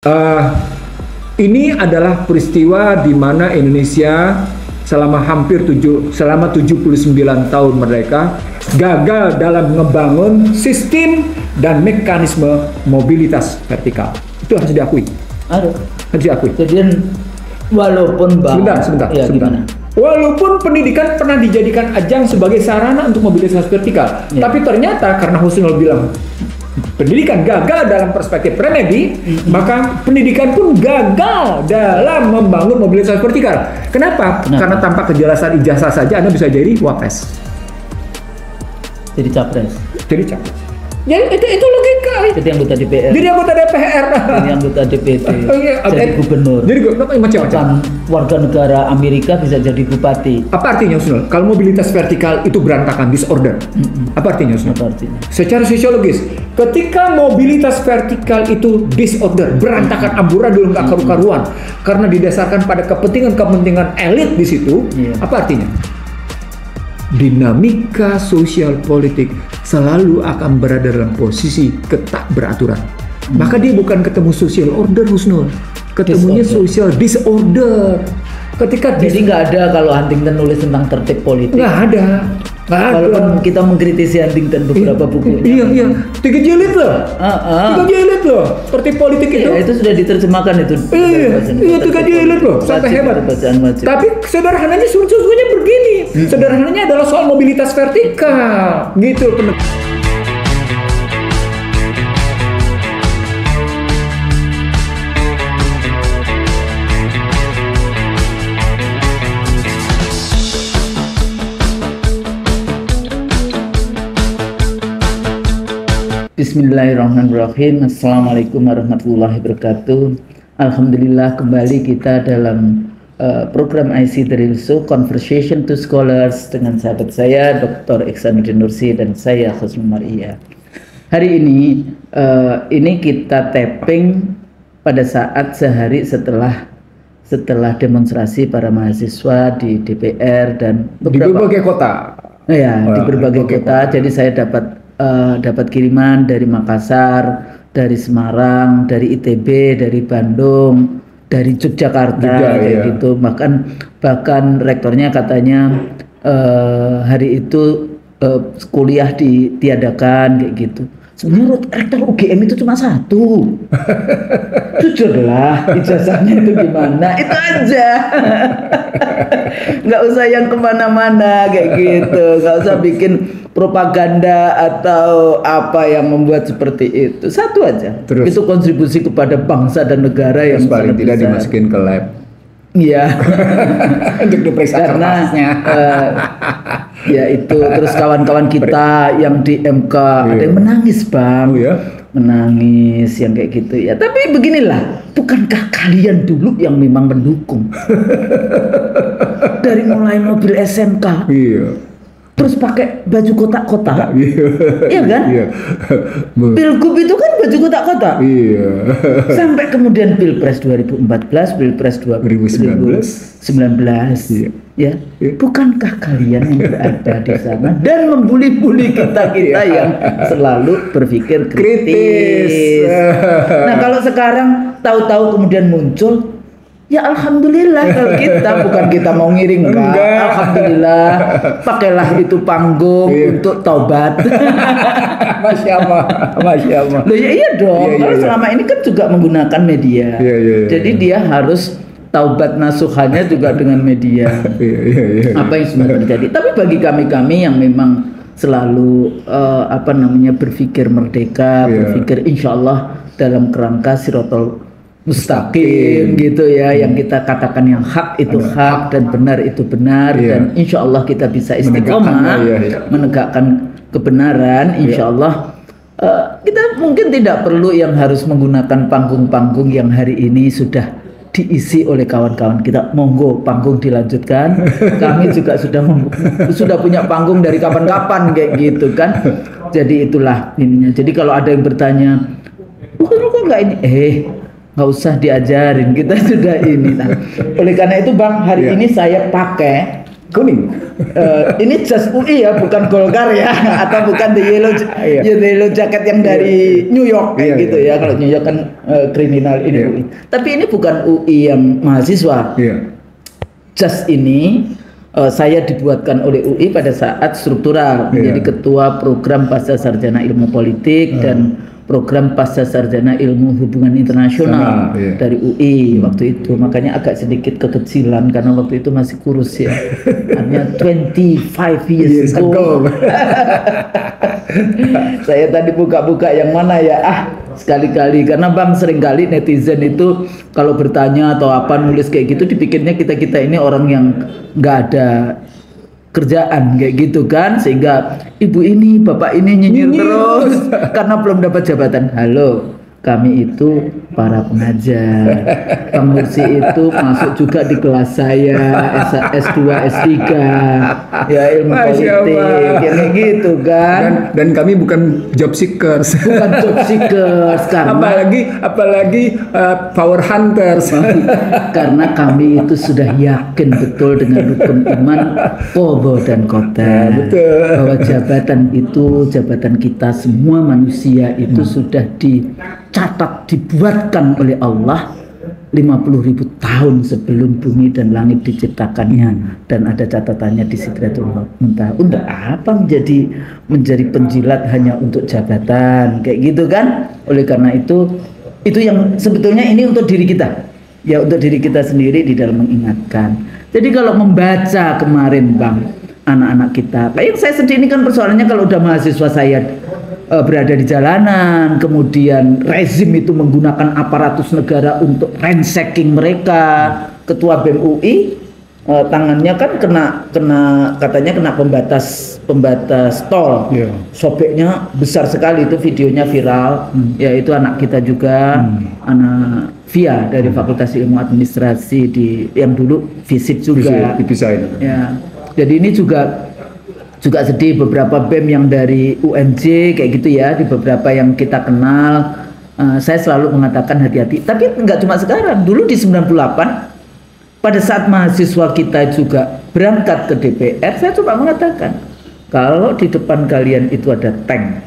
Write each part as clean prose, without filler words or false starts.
Eh, ini adalah peristiwa di mana Indonesia selama 79 tahun merdeka gagal dalam membangun sistem dan mekanisme mobilitas vertikal. Itu harus diakui. Harus diakui. Jadi walaupun sebentar. Gimana? Walaupun pendidikan pernah dijadikan ajang sebagai sarana untuk mobilitas vertikal, tapi ternyata karena Husnul bilang pendidikan gagal dalam perspektif remedi, maka pendidikan pun gagal dalam membangun mobilitas vertikal. Kenapa? Karena tanpa kejelasan ijazah saja Anda bisa jadi wapres. Jadi capres. Jadi itu logika. Jadi anggota DPR. Jadi anggota DPD. Jadi gubernur. Jadi macam-macam. Warga negara Amerika bisa jadi bupati. Apa artinya, Husnul? Kalau mobilitas vertikal itu berantakan, disorder. Apa artinya, Husnul? Apa artinya? Secara sosiologis, ketika mobilitas vertikal itu disorder, berantakan, amburadul, nggak karu-karuan, karena didasarkan pada kepentingan elit di situ, apa artinya? Dinamika sosial politik selalu akan berada dalam posisi ketak beraturan. Maka dia bukan ketemu social order, Husnul, ketemunya social disorder. Jadi nggak ada kalau Huntington nulis tentang tertib politik. Nggak ada. Walaupun kita mengkritisi Huntington beberapa bukunya. Iya. 3 jilid loh. 3 jilid loh. Tertib politik itu. Itu sudah diterjemahkan itu. Iya 3 jilid loh. Sampai hebat. Tapi sederhananya sungguhnya begini. Sederhananya adalah soal mobilitas vertikal. Gitu. Bismillahirrahmanirrahim. Assalamualaikum warahmatullahi wabarakatuh. Alhamdulillah kembali kita dalam program IC Terilso Conversation to Scholars dengan sahabat saya Dr. Iksanuddin Nursi dan saya Husnul Maria. Hari ini kita tapping pada saat sehari setelah demonstrasi para mahasiswa di DPR dan di berbagai kota. Di berbagai kota. Jadi saya dapat kiriman dari Makassar, dari Semarang, dari ITB, dari Bandung, dari Yogyakarta gitu. Bahkan rektornya katanya hari itu kuliah ditiadakan kayak gitu. Sebenarnya rektor UGM itu cuma satu. Jujurlah ijazahnya itu gimana, itu aja. Nggak usah yang kemana-mana kayak gitu, nggak usah bikin propaganda atau apa yang membuat seperti itu. Satu aja. Terus, itu kontribusi kepada bangsa dan negara yang paling tidak dimasukin ke lab. Iya. Untuk diperiksa kertasnya. Ya itu terus kawan-kawan kita yang di MK ada yang menangis, Bang. Menangis yang kayak gitu ya. Tapi beginilah, bukankah kalian dulu yang memang mendukung? Dari mulai mobil SMK. Terus pakai baju kotak-kotak, iya kan? Pilgub itu kan baju kotak-kotak. Sampai kemudian Pilpres 2014, Pilpres 2019. Ya, bukankah kalian yang berada di sana dan membuli-buli kita yang selalu berpikir kritis? Nah, kalau sekarang tahu-tahu kemudian muncul. Ya alhamdulillah kalau bukan kita mau ngiring enggak. Alhamdulillah pakailah itu panggung untuk taubat. Masya Allah. Loh ya iya dong. Kalau selama ini kan juga menggunakan media. Jadi dia harus taubat nasuhannya juga dengan media. Apa yang sudah terjadi. Tapi bagi kami yang memang selalu berpikir merdeka, berpikir insya Allah dalam kerangka sirotol mustaqim gitu ya, yang kita katakan yang hak itu hak dan benar itu benar, dan insya Allah kita bisa istiqomah menegakkan kebenaran. Insya Allah kita mungkin tidak perlu yang harus menggunakan panggung-panggung yang hari ini sudah diisi oleh kawan-kawan kita. Monggo panggung dilanjutkan. Kami juga sudah punya panggung dari kapan-kapan kayak gitu kan. Jadi itulah ininya. Jadi kalau ada yang bertanya, kok nggak ini? Nggak usah diajarin, kita sudah ini. Nah, oleh karena itu Bang, hari ini saya pakai Kuning. Ini jas UI ya, bukan Golkar ya, atau bukan the yellow jacket yang dari New York kayak gitu ya. Kalau New York kan kriminal ini UI. Tapi ini bukan UI yang mahasiswa. Jas ini saya dibuatkan oleh UI pada saat struktural menjadi ketua program pasca sarjana ilmu politik dan program pasca sarjana ilmu hubungan internasional dari UI waktu itu. Makanya agak sedikit kekecilan karena waktu itu masih kurus ya. Hanya 25 years ago. Saya tadi buka-buka yang mana ya? Sekali-kali karena Bang seringkali netizen itu kalau bertanya atau apa nulis kayak gitu dipikirnya kita ini orang yang nggak ada kerjaan kayak gitu kan, sehingga ibu ini bapak ini nyinyir terus karena belum dapat jabatan. Halo, kami itu para pengajar. Bang Mursi itu masuk juga di kelas saya S2 S3 ya ilmu politik kayak gitu kan. Dan kami bukan job seekers. Bukan job seekers karena apalagi power hunters. Karena kami itu sudah yakin betul dengan rukun iman qadha dan qadar. Bahwa jabatan kita semua manusia itu sudah dicatat, dibuatkan oleh Allah 50.000 tahun sebelum bumi dan langit diciptakannya, dan ada catatannya di Sidratul Muntaha. Untuk apa menjadi penjilat hanya untuk jabatan kayak gitu kan? Oleh karena itu yang sebetulnya ini untuk diri kita ya, untuk diri kita sendiri di dalam mengingatkan. Jadi kalau membaca kemarin Bang, anak-anak kita, kayak saya sedih ini kan persoalannya kalau udah mahasiswa saya berada di jalanan, kemudian rezim itu menggunakan aparatus negara untuk ransacking mereka. Ketua BEM UI tangannya kan katanya kena pembatas tol, sobeknya besar sekali, itu videonya viral. Ya itu anak kita juga, anak Via dari Fakultas Ilmu Administrasi yang dulu visit juga. Ya, jadi ini juga sedih, beberapa BEM yang dari UNJ kayak gitu ya, di beberapa yang kita kenal. Saya selalu mengatakan hati-hati, tapi nggak cuma sekarang, dulu di 98 pada saat mahasiswa kita juga berangkat ke DPR, saya coba mengatakan kalau di depan kalian itu ada tank,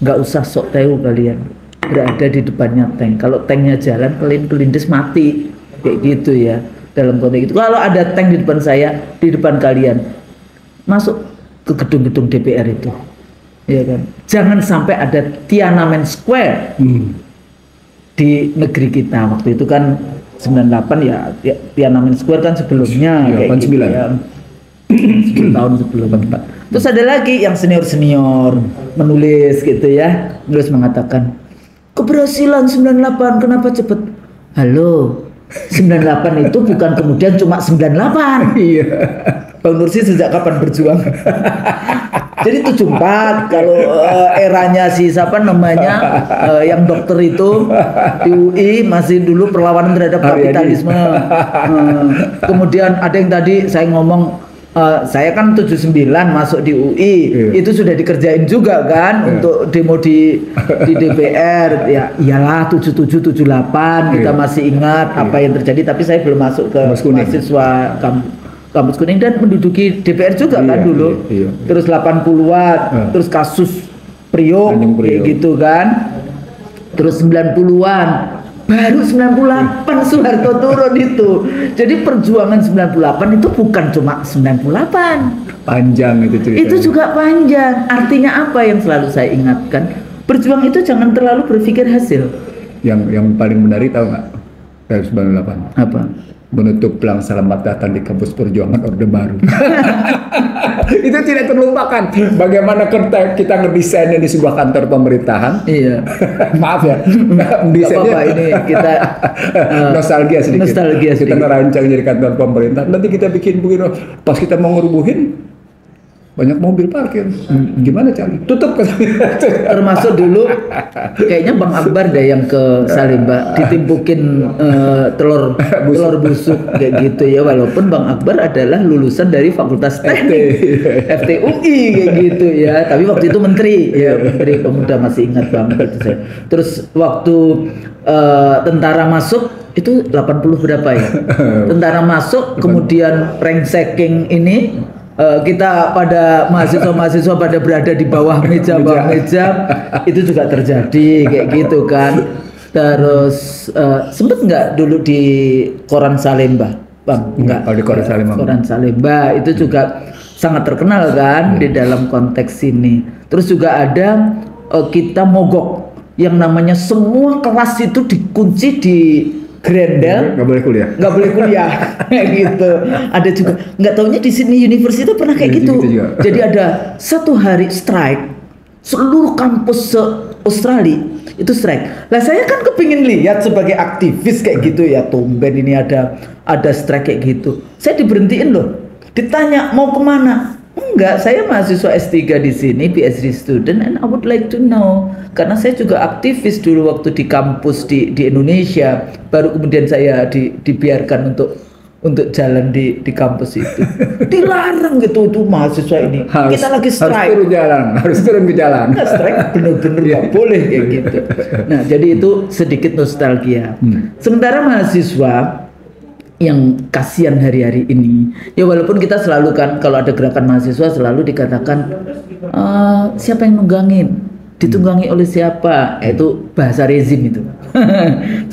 nggak usah sok tahu kalian berada di depannya tank. Kalau tanknya jalan, kalian kelindes mati kayak gitu ya, dalam konteks itu. Kalau ada tank di depan saya, di depan kalian, masuk ke gedung-gedung DPR itu, ya kan? Jangan sampai ada Tiananmen Square di negeri kita. Waktu itu kan 98 ya, Tiananmen Square kan sebelumnya kayak gitu ya, 10 tahun sebelum. Terus ada lagi yang senior menulis gitu ya, menulis mengatakan keberhasilan 98 kenapa cepet? Halo, 98 itu bukan kemudian cuma 98. Iya. Bang Nursi sejak kapan berjuang? Jadi 74 kalau eranya si siapa namanya yang dokter itu di UI masih dulu perlawanan terhadap kapitalisme. Kemudian ada yang tadi saya ngomong, saya kan 79 masuk di UI, itu sudah dikerjain juga kan untuk demo di DPR. Ya iyalah 77 78 kita masih ingat apa yang terjadi, tapi saya belum masuk ke mahasiswa Kampus Kuning dan menduduki DPR juga kan dulu. Terus 80-an, terus kasus Priok kayak gitu kan. Terus 90-an, baru 98 Soeharto turun itu. Jadi perjuangan 98 itu bukan cuma 98. Panjang itu ceritanya. Itu juga panjang. Artinya apa yang selalu saya ingatkan? Berjuang itu jangan terlalu berpikir hasil. Yang paling menarik tahu nggak dari 98? Apa? Menutup pelang selamat datang di kampus perjuangan Orde Baru. Itu tidak terlupakan. Bagaimana kita ngedesainnya di sebuah kantor pemerintahan. Iya. Maaf ya. Desainnya ini kita nostalgia sedikit. Kita ngerancang jadi kantor pemerintah. Nanti kita bikin begini. Pas kita mau ngerubuhin, banyak mobil parkir. Gimana cari? Tutup. Termasuk dulu kayaknya Bang Akbar deh yang ke Salemba ditimpukin telur busuk kayak gitu ya, walaupun Bang Akbar adalah lulusan dari Fakultas Teknik FTUI kayak gitu ya, tapi waktu itu menteri pemuda, masih ingat banget itu saya. Terus waktu tentara masuk itu 80 berapa ya? Tentara masuk kemudian rengseking ini kita pada mahasiswa pada berada di bawah meja itu juga terjadi kayak gitu kan. Terus sempet nggak dulu di Koran Salemba, Bang? Nggak. Di Koran Salemba. Koran Salemba itu juga sangat terkenal kan di dalam konteks ini. Terus juga ada kita mogok yang namanya semua kelas itu dikunci di Grendel, nggak boleh kuliah kayak gitu. Ada juga nggak taunya di Sydney University pernah kayak gitu. Jadi ada satu hari strike, seluruh kampus Australia itu strike. Lah saya kan kepingin lihat sebagai aktivis kayak gitu ya, tumben ini ada strike kayak gitu. Saya diberhentiin loh, ditanya mau kemana? Enggak, saya mahasiswa S3 di sini, PhD student, and I would like to know. Karena saya juga aktivis dulu waktu di kampus di Indonesia. Baru kemudian saya dibiarkan untuk jalan di kampus itu. Dilarang gitu tuh mahasiswa ini. Kita lagi strike. Harus turun ke jalan. Nggak strike, bener-bener nggak boleh kayak gitu. Nah, jadi itu sedikit nostalgia. Sementara mahasiswa yang kasihan hari-hari ini, ya walaupun kita selalu kan kalau ada gerakan mahasiswa selalu dikatakan siapa yang nunggangin, ditunggangi oleh siapa, itu bahasa rezim itu.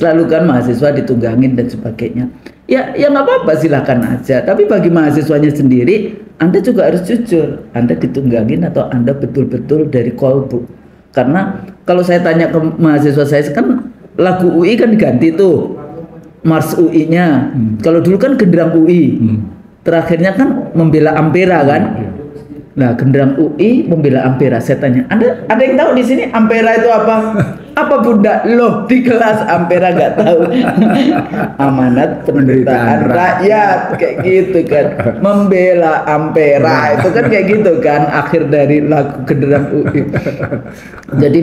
Selalu kan mahasiswa ditunggangin dan sebagainya. Ya nggak apa-apa, silakan aja. Tapi bagi mahasiswanya sendiri, Anda juga harus jujur, Anda ditunggangin atau Anda betul-betul dari kolbu. Karena kalau saya tanya ke mahasiswa saya kan lagu UI kan diganti tuh. Mars UI-nya. Kalau dulu kan genderang UI. Terakhirnya kan membela Ampera kan. Nah, genderang UI membela Ampera. Saya tanya, ada yang tahu di sini Ampera itu apa? Apa Bunda? Loh, di kelas Ampera nggak tahu. Amanat penderitaan rakyat kayak gitu kan. Membela Ampera itu kan kayak gitu kan akhir dari lagu genderang UI. Jadi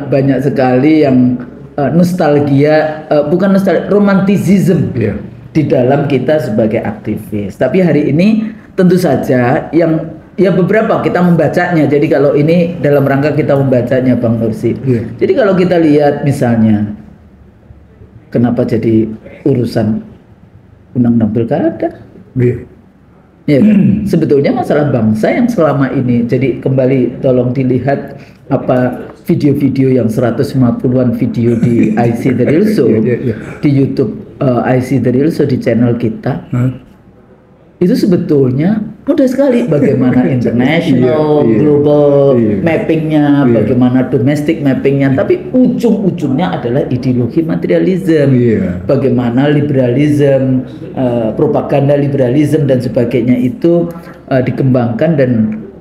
banyak sekali yang nostalgia, bukan nostalgia, romantisism di dalam kita sebagai aktivis. Tapi hari ini tentu saja yang ya beberapa kita membacanya. Jadi kalau ini dalam rangka kita membacanya, Bang Nursi. Jadi kalau kita lihat misalnya kenapa jadi urusan undang-undang pilkada? Ya kan? Sebetulnya masalah bangsa yang selama ini. Jadi kembali tolong dilihat apa video-video yang 150-an video di IC The Real Show di YouTube IC The Real Show di channel kita. Itu sebetulnya mudah sekali bagaimana international, global mappingnya, bagaimana domestic mappingnya, tapi ujung-ujungnya adalah ideologi materialism, bagaimana liberalism, propaganda liberalism dan sebagainya itu dikembangkan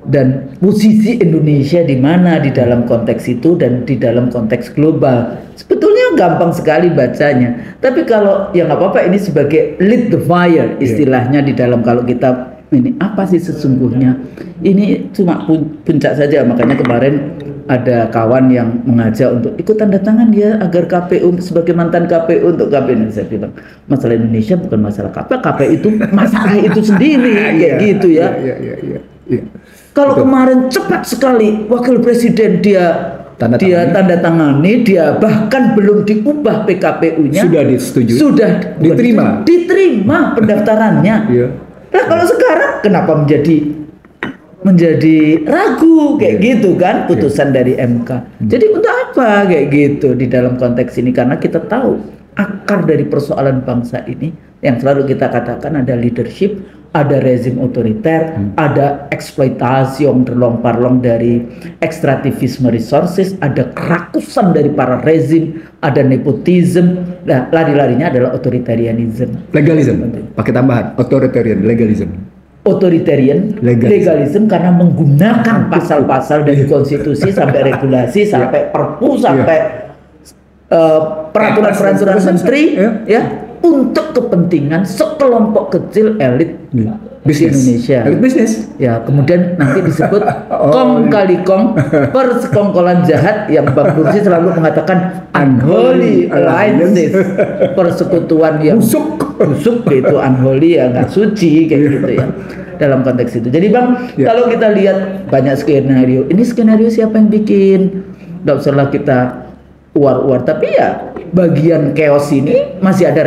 dan posisi Indonesia di mana di dalam konteks itu dan di dalam konteks global. Sebetulnya gampang sekali bacanya. Tapi kalau ya nggak apa-apa, ini sebagai lit the fire istilahnya di dalam kalau kita ini apa sih sesungguhnya. Ini cuma puncak saja. Makanya kemarin ada kawan yang mengajak untuk ikut tanda tangan dia agar KPU sebagai mantan KPU untuk KPU. Saya bilang masalah Indonesia bukan masalah KPU itu masalah itu sendiri kayak gitu ya. Kalau kemarin cepat sekali wakil presiden dia tanda tangani, dia bahkan belum diubah PKPU-nya sudah disetujui, sudah diterima pendaftarannya. Nah kalau sekarang kenapa menjadi ragu kayak gitu kan putusan dari MK. Jadi untuk apa kayak gitu di dalam konteks ini? Karena kita tahu akar dari persoalan bangsa ini yang selalu kita katakan ada leadership, ada rezim otoriter, ada eksploitasi yang terlong-parlong dari ekstrativisme resources, ada kerakusan dari para rezim, ada nepotism. Nah, lari-larinya adalah authoritarianism. Legalism, pakai tambahan authoritarian, legalism karena menggunakan pasal-pasal dari konstitusi sampai regulasi sampai perpu sampai peraturan menteri ya untuk kepentingan sekelompok kecil elit di Indonesia. Elit bisnis. Ya, kemudian nanti disebut kong kali kong, persekongkolan jahat yang Bang Nursi selalu mengatakan unholy alliances, persekutuan yang busuk itu unholy, ya nggak suci kayak gitu ya. Dalam konteks itu. Jadi Bang, kalau kita lihat banyak skenario, ini skenario siapa yang bikin? Nggak usahlah kita uar-uar, tapi ya bagian chaos ini masih ada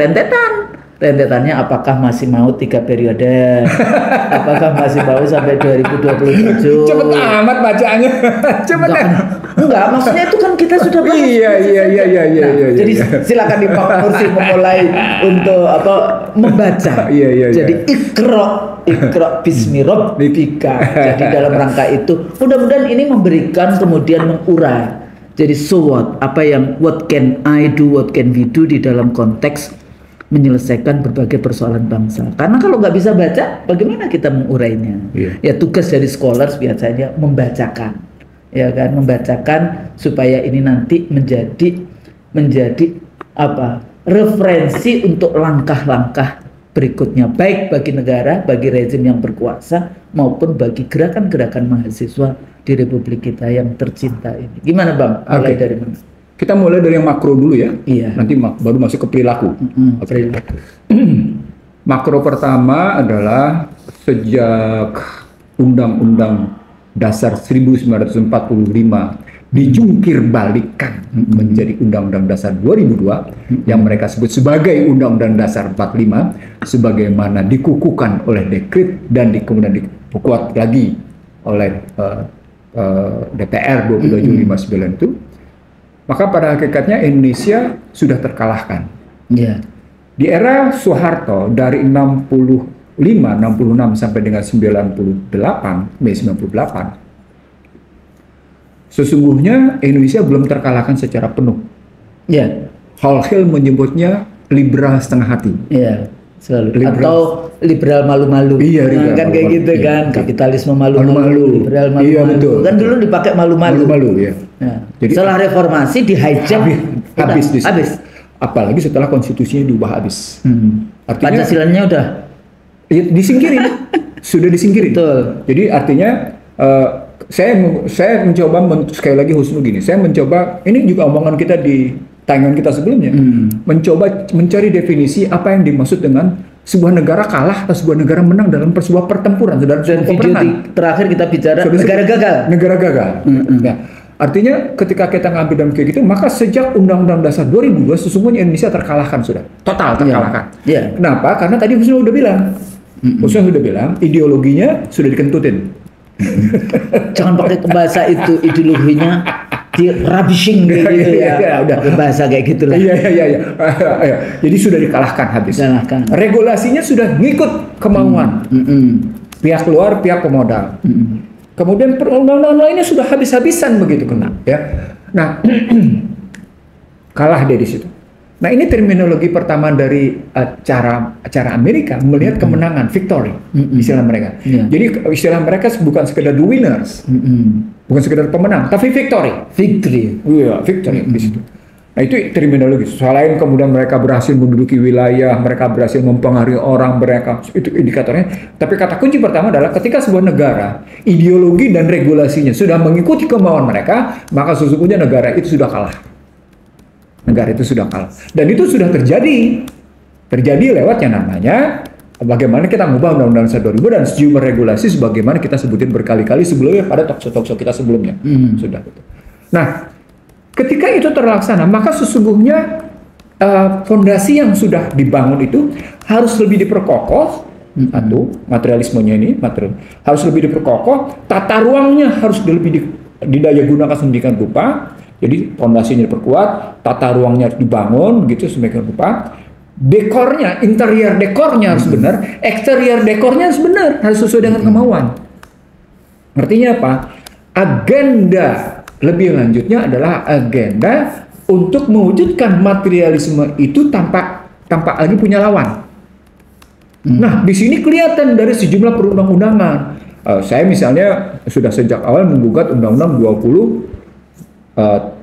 rentetannya, apakah masih mau 3 periode, apakah masih mau sampai 2027. Cepet amat bacaannya. Cepet enggak, maksudnya itu kan kita sudah bahas. Iya. Jadi silakan di Pak Nursi memulai untuk membaca. Iya. Jadi Iqra bismi rabbika. Jadi dalam rangka itu mudah-mudahan ini memberikan kemudian mengurai. Jadi so what can I do, what can we do di dalam konteks menyelesaikan berbagai persoalan bangsa. Karena kalau nggak bisa baca, bagaimana kita mengurainya? Ya tugas dari scholars biasanya membacakan, ya kan, membacakan supaya ini nanti menjadi referensi untuk langkah-langkah berikutnya, baik bagi negara, bagi rezim yang berkuasa, maupun bagi gerakan-gerakan mahasiswa di Republik kita yang tercinta ini. Gimana Bang? Mulai dari mana? Kita mulai dari yang makro dulu ya. Iya. Nanti baru masuk ke perilaku. Perilaku. Makro pertama adalah sejak Undang-Undang Dasar 1945 dijungkir balikan menjadi Undang-Undang Dasar 2002 yang mereka sebut sebagai Undang-Undang Dasar 45, sebagaimana dikukuhkan oleh dekret dan kemudian diperkuat lagi oleh DPR 22 Juli 59 itu. Maka pada hakikatnya Indonesia sudah terkalahkan. Yeah. Di era Soeharto dari 65, 66 sampai dengan 98, sesungguhnya Indonesia belum terkalahkan secara penuh. Yeah. Hal-hal menyebutnya liberal setengah hati. Yeah. Selalu. Atau liberal malu-malu. Iya, nah, kan kayak gitu kan, kapitalisme malu-malu, liberal malu-malu. Iya, betul. Kan dulu dipakai malu-malu. Malu-malu, ya. Nah, jadi setelah reformasi di hijack habis. Apalagi setelah konstitusinya diubah habis. Artinya Pancasilanya udah disingkirin. Sudah disingkirin. Betul. Jadi artinya saya mencoba sekali lagi Husnu gini, saya mencoba, ini juga omongan kita di tayangan kita sebelumnya, mencoba mencari definisi apa yang dimaksud dengan sebuah negara kalah atau sebuah negara menang dalam sebuah pertempuran. Dan video terakhir kita bicara negara gagal. Negara gagal. Nah, artinya ketika kita ngambil dalam kayak gitu, maka sejak Undang-Undang Dasar 2002 sesungguhnya Indonesia terkalahkan sudah. Total terkalahkan. Yeah. Kenapa? Karena tadi Husnu udah bilang. Husnu sudah bilang ideologinya sudah dikentutin. Jangan pakai bahasa itu, ideologinya di rubbishing gitu ya. Udah bahasa kayak gitulah. Iya. Jadi sudah dikalahkan habis. Regulasinya sudah ngikut kemauan. Pihak luar, pihak pemodal. Kemudian undang-undang lainnya sudah habis-habisan begitu kena, ya. Nah, kalah dia di situ. Nah, ini terminologi pertama dari cara Amerika melihat kemenangan, victory, istilah mereka. Jadi istilah mereka bukan sekedar the winners, bukan sekedar pemenang, tapi victory. Iya, victory di situ. Nah, itu terminologi. Selain kemudian mereka berhasil menduduki wilayah, mereka berhasil mempengaruhi orang, mereka itu indikatornya. Tapi kata kunci pertama adalah ketika sebuah negara ideologi dan regulasinya sudah mengikuti kemauan mereka, maka sesungguhnya negara itu sudah kalah. Negara itu sudah kalah. Dan itu sudah terjadi lewat yang namanya bagaimana kita mengubah Undang-Undang Dasar 2000 dan sejumlah regulasi sebagaimana kita sebutin berkali-kali sebelumnya pada talk-show kita sebelumnya. Sudah. Nah, ketika itu terlaksana, maka sesungguhnya fondasi yang sudah dibangun itu harus lebih diperkokoh. Satu, materialismenya ini harus lebih diperkokoh, tata ruangnya harus lebih didaya gunakan sedemikian rupa. Jadi fondasinya diperkuat, tata ruangnya harus dibangun gitu sedemikian rupa. Dekornya, interior dekornya harus benar, eksterior dekornya harus benar, harus sesuai dengan kemauan. Artinya apa? Agenda lebih lanjutnya adalah agenda untuk mewujudkan materialisme itu tanpa lagi punya lawan. Nah, di sini kelihatan dari sejumlah perundang-undangan. Saya misalnya sudah sejak awal menggugat Undang-Undang 20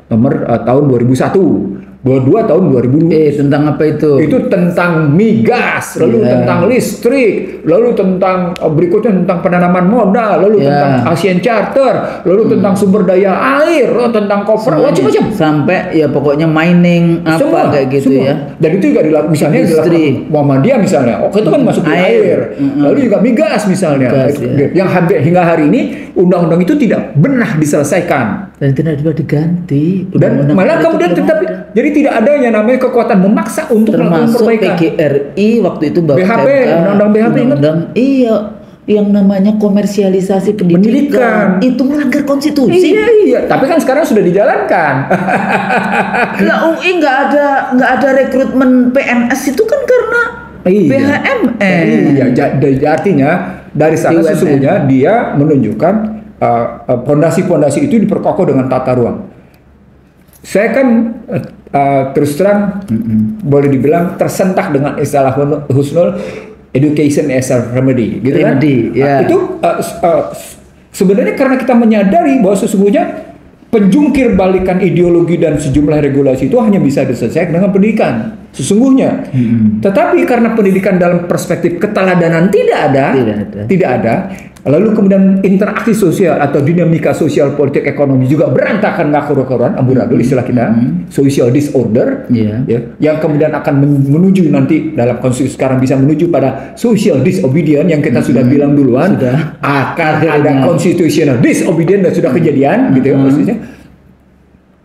nomor tahun 2001 22 tahun 2000. Tentang apa itu? Itu tentang migas, lalu tentang listrik, lalu tentang berikutnya tentang penanaman modal, lalu tentang Asian Charter, lalu tentang sumber daya air, lalu tentang cover, macam-macam. Sampai ya pokoknya mining apa semua, kayak gitu semua. Ya. Dan itu juga misalnya dilakukan Muhammadiyah misalnya, itu kan masuk di air. Lalu juga migas misalnya, yang hingga hari ini undang-undang itu tidak pernah diselesaikan. Dan tidak juga diganti. Dan malah kemudian tetap jadi tidak ada yang namanya kekuatan memaksa untuk melakukan perbaikan. PGRI waktu itu BHP, undang-undang BHP iya, yang namanya komersialisasi pendidikan itu melanggar konstitusi. Iya. Tapi kan sekarang sudah dijalankan. Lah UI nggak ada rekrutmen PNS itu kan karena BHMN. Iya, artinya dari sana sesungguhnya dia menunjukkan pondasi-pondasi itu diperkokoh dengan tata ruang. Saya kan terus terang boleh dibilang tersentak dengan istilah Husnul education as a remedy, gitu kan? Itu sebenarnya karena kita menyadari bahwa sesungguhnya penjungkir balikan ideologi dan sejumlah regulasi itu hanya bisa diselesaikan dengan pendidikan sesungguhnya. Tetapi karena pendidikan dalam perspektif keteladanan tidak ada. Lalu kemudian interaksi sosial atau dinamika sosial politik ekonomi juga berantakan, nggak karu-karuan, amburadul istilah kita, social disorder, yang kemudian akan menuju nanti dalam konstitusi sekarang bisa menuju pada social disobedience yang kita sudah bilang duluan, akan ada constitutional disobedience dan sudah kejadian, gitu ya maksudnya.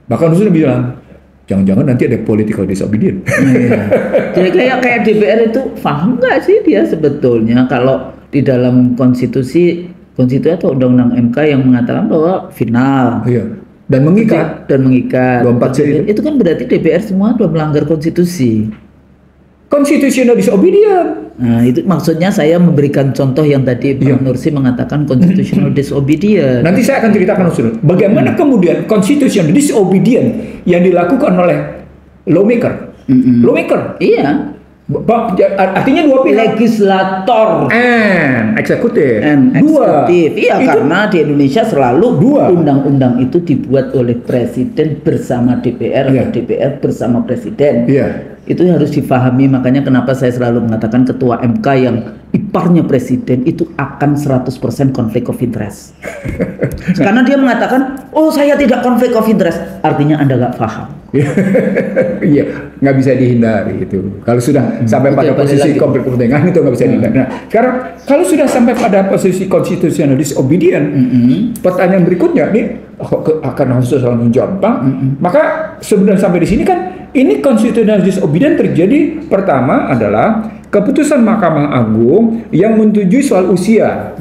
Bahkan sudah bilang, jangan-jangan nanti ada political disobedience. Jadi kayak DPR itu paham nggak sih dia sebetulnya kalau di dalam konstitusi atau undang-undang MK yang mengatakan bahwa final dan mengikat 24 itu kan berarti DPR semua sudah melanggar konstitusi. Constitutional disobedience. Nah, itu maksudnya saya memberikan contoh yang tadi Pak Nursi mengatakan constitutional disobedience. Nanti saya akan ceritakan bagaimana kemudian constitutional disobedience yang dilakukan oleh lawmaker. Iya. Artinya dua pihak, legislator and eksekutif. Iya, karena di Indonesia selalu undang-undang itu dibuat oleh presiden bersama DPR atau DPR bersama presiden. Itu harus difahami, makanya kenapa saya selalu mengatakan ketua MK yang iparnya presiden itu akan 100% konflik of interest. Karena dia mengatakan, oh saya tidak konflik of interest, artinya Anda nggak paham. Iya, nggak bisa dihindari itu. Kalau sudah sampai pada posisi konflik kepentingan itu nggak bisa dihindari. Nah, sekarang kalau sudah sampai pada posisi constitutional disobedience, pertanyaan berikutnya ini akan khusus dalam menjawab, maka sebenarnya sampai di sini kan ini constitutional disobedience terjadi pertama adalah keputusan Mahkamah Agung yang menyetujui soal usia.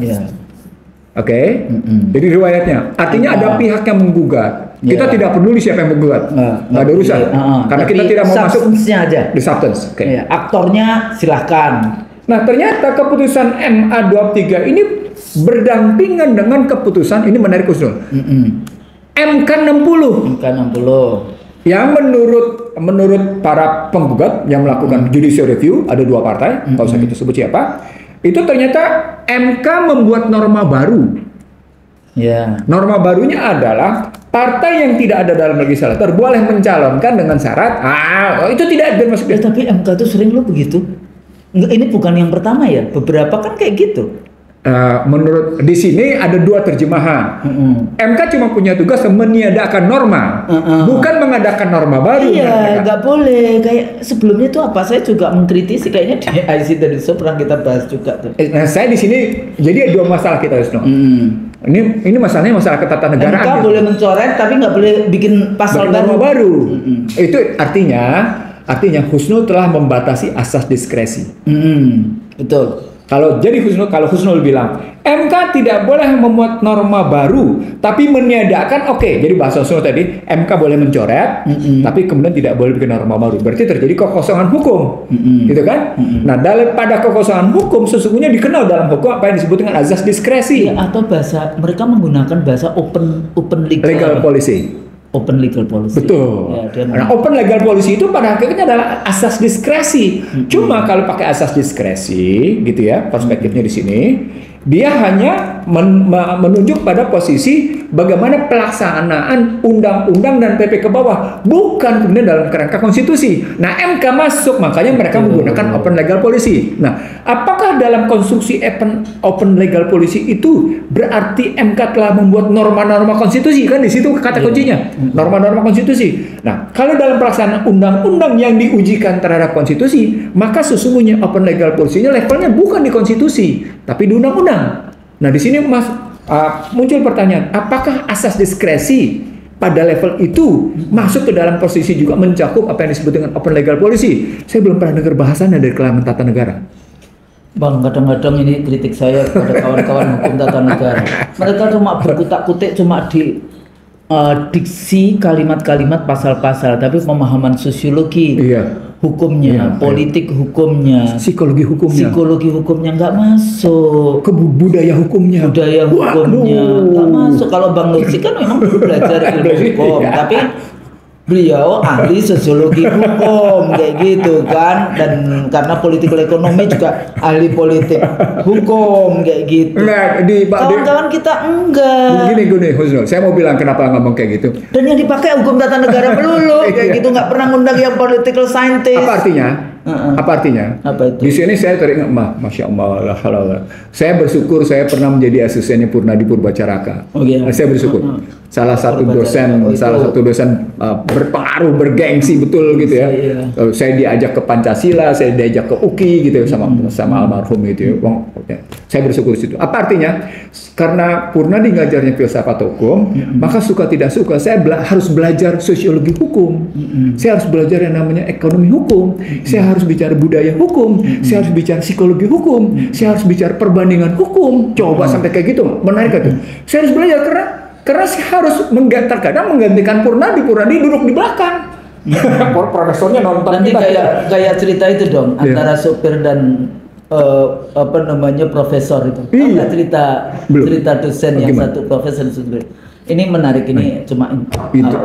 Jadi riwayatnya, artinya ada pihak yang menggugat. Kita tidak peduli siapa yang menggugat, nggak ada urusan, karena kita tidak mau masuk di substance. Aktornya silahkan. Nah, ternyata keputusan MA 23 ini berdampingan dengan keputusan, ini menarik usul, MK 60 yang menurut para penggugat yang melakukan judicial review, ada dua partai, kalau usah kita sebut siapa, itu ternyata MK membuat norma baru. Norma barunya adalah partai yang tidak ada dalam legislator boleh mencalonkan dengan syarat itu tidak termasuk. Tapi MK itu sering lo begitu. Ini bukan yang pertama ya, beberapa kan kayak gitu. Menurut di sini ada dua terjemahan. MK cuma punya tugas meniadakan norma, bukan mengadakan norma baru. Iya, nggak boleh. Kayak sebelumnya itu apa? Saya juga mengkritisi kayaknya di IC dari pernah kita bahas juga tuh. Nah, saya di sini jadi ada dua masalah kita harus Ini masalahnya masalah ketatanegaraan. MK boleh mencoret tapi nggak boleh bikin pasal baru. Itu artinya Husnul telah membatasi asas diskresi. Betul. Kalau Husnul bilang MK tidak boleh memuat norma baru, tapi meniadakan, jadi bahasa Husnul tadi MK boleh mencoret, tapi kemudian tidak boleh bikin norma baru. Berarti terjadi kekosongan hukum, gitu kan? Nah, daripada kekosongan hukum sesungguhnya dikenal dalam hukum apa yang disebut dengan azas diskresi. Atau mereka menggunakan bahasa open legal policy. Open legal policy. Betul. Nah, open legal policy itu pada akhirnya adalah asas diskresi. Cuma kalau pakai asas diskresi, gitu ya, perspektifnya di sini, Dia hanya menunjuk pada posisi bagaimana pelaksanaan undang-undang dan PP ke bawah, bukan kemudian dalam kerangka konstitusi. Nah, MK masuk, makanya mereka menggunakan open legal policy. Nah, apakah dalam konstruksi open legal policy itu berarti MK telah membuat norma-norma konstitusi? Kan di situ kata kuncinya, norma-norma konstitusi. Nah, kalau dalam pelaksanaan undang-undang yang diujikan terhadap konstitusi, maka sesungguhnya open legal policy-nya levelnya bukan di konstitusi, tapi di undang-undang. Nah, di sini muncul pertanyaan, apakah asas diskresi pada level itu masuk ke dalam posisi juga mencakup apa yang disebut dengan open legal policy? Saya belum pernah dengar bahasannya dari kalangan tata negara. Bang, kadang-kadang ini kritik saya kepada kawan-kawan hukum tata negara. Mereka cuma berkutak-kutik cuma di diksi kalimat-kalimat pasal-pasal, tapi pemahaman sosiologi hukumnya, politik hukumnya, psikologi hukumnya nggak masuk, ke budaya hukumnya nggak masuk. Kalau Bang Lutfi kan memang belajar ilmu hukum, tapi beliau ahli sosiologi hukum kayak gitu kan, dan karena political ekonomi juga ahli politik hukum kayak gitu. Kawan-kawan kita enggak. Gini, Husnul, saya mau bilang kenapa ngomong kayak gitu. Dan yang dipakai hukum tata negara melulu kayak gitu, nggak pernah ngundang yang political scientist. Apa artinya? Apa itu? Di sini saya teringat, Masya Allah, saya bersyukur saya pernah menjadi asistennya Purnadi Purbacaraka. Saya bersyukur. Salah satu dosen berpengaruh, bergengsi betul gitu ya. Saya diajak ke Pancasila, saya diajak ke UKI gitu sama almarhum itu. Saya bersyukur di situ. Apa artinya? Karena Purnadi ngajarnya filsafat hukum, maka suka tidak suka saya harus belajar sosiologi hukum. Saya harus belajar yang namanya ekonomi hukum. Saya harus bicara budaya hukum, saya harus bicara psikologi hukum, saya harus bicara perbandingan hukum. Coba sampai kayak gitu, menarik itu. Saya harus belajar karena saya harus terkadang menggantikan Purnadi duduk di belakang. Profesornya nonton. Nanti kayak cerita itu dong antara sopir dan profesor itu. Kan cerita dosen yang satu profesor sendiri. Ini menarik, ini cuma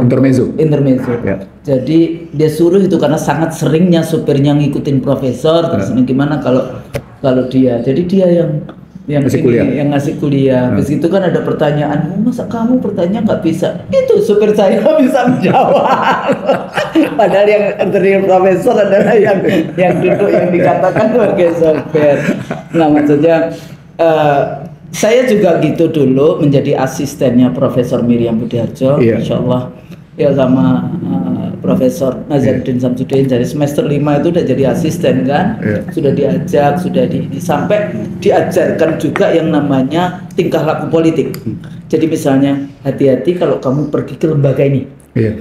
intermezzo. Jadi dia suruh itu karena sangat seringnya supirnya ngikutin profesor, terus gimana kalau dia. Jadi dia yang ngasih kuliah. Habis itu kan ada pertanyaan, masa kamu bertanya nggak bisa? Itu supir saya bisa menjawab. Padahal yang terdiri profesor adalah yang duduk yang dikatakan sebagai supir. Nah, maksudnya saya juga gitu dulu menjadi asistennya Profesor Miriam Budiharjo, Insya Allah ya, sama Profesor Nazaruddin Samsudin. Dari semester 5 itu udah jadi asisten kan, sudah diajak, sampai diajarkan juga yang namanya tingkah laku politik. Jadi misalnya hati-hati kalau kamu pergi ke lembaga ini,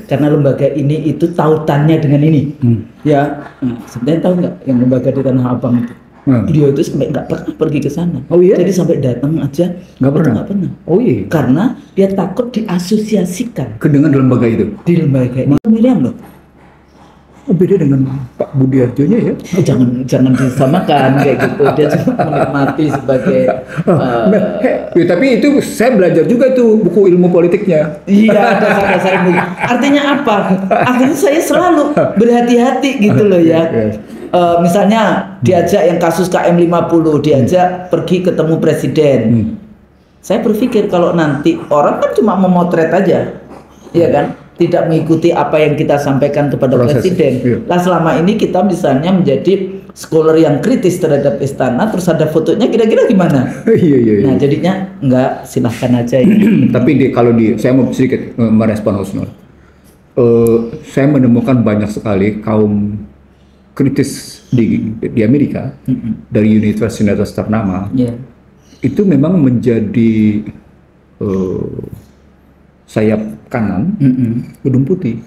karena lembaga ini itu tautannya dengan ini, ya. Nah, sebenarnya tahu nggak yang lembaga di Tanah Abang itu? Beliau itu sampai nggak pernah pergi ke sana. Jadi sampai datang aja nggak pernah. Karena dia takut diasosiasikan dengan lembaga itu. Di lembaga ini. Miriam loh. Beda dengan Pak Budiharjonya ya. Jangan disamakan kayak gitu. Dia cuma menikmati sebagai. Tapi itu saya belajar juga tuh buku ilmu politiknya. Iya, dasar-dasar ilmu. Artinya apa? Akhirnya saya selalu berhati-hati gitu loh ya. Misalnya diajak yang kasus KM50, diajak pergi ketemu presiden. Saya berpikir kalau nanti orang kan cuma memotret aja, ya kan, tidak mengikuti apa yang kita sampaikan kepada presiden. Lah selama ini kita misalnya menjadi scholar yang kritis terhadap istana, terus ada fotonya, kira-kira gimana? Nah jadinya enggak, silahkan aja. Saya mau sedikit merespon Husnul. Saya menemukan banyak sekali kaum kritis di Amerika dari universitas ternama itu memang menjadi sayap kanan Gedung Putih.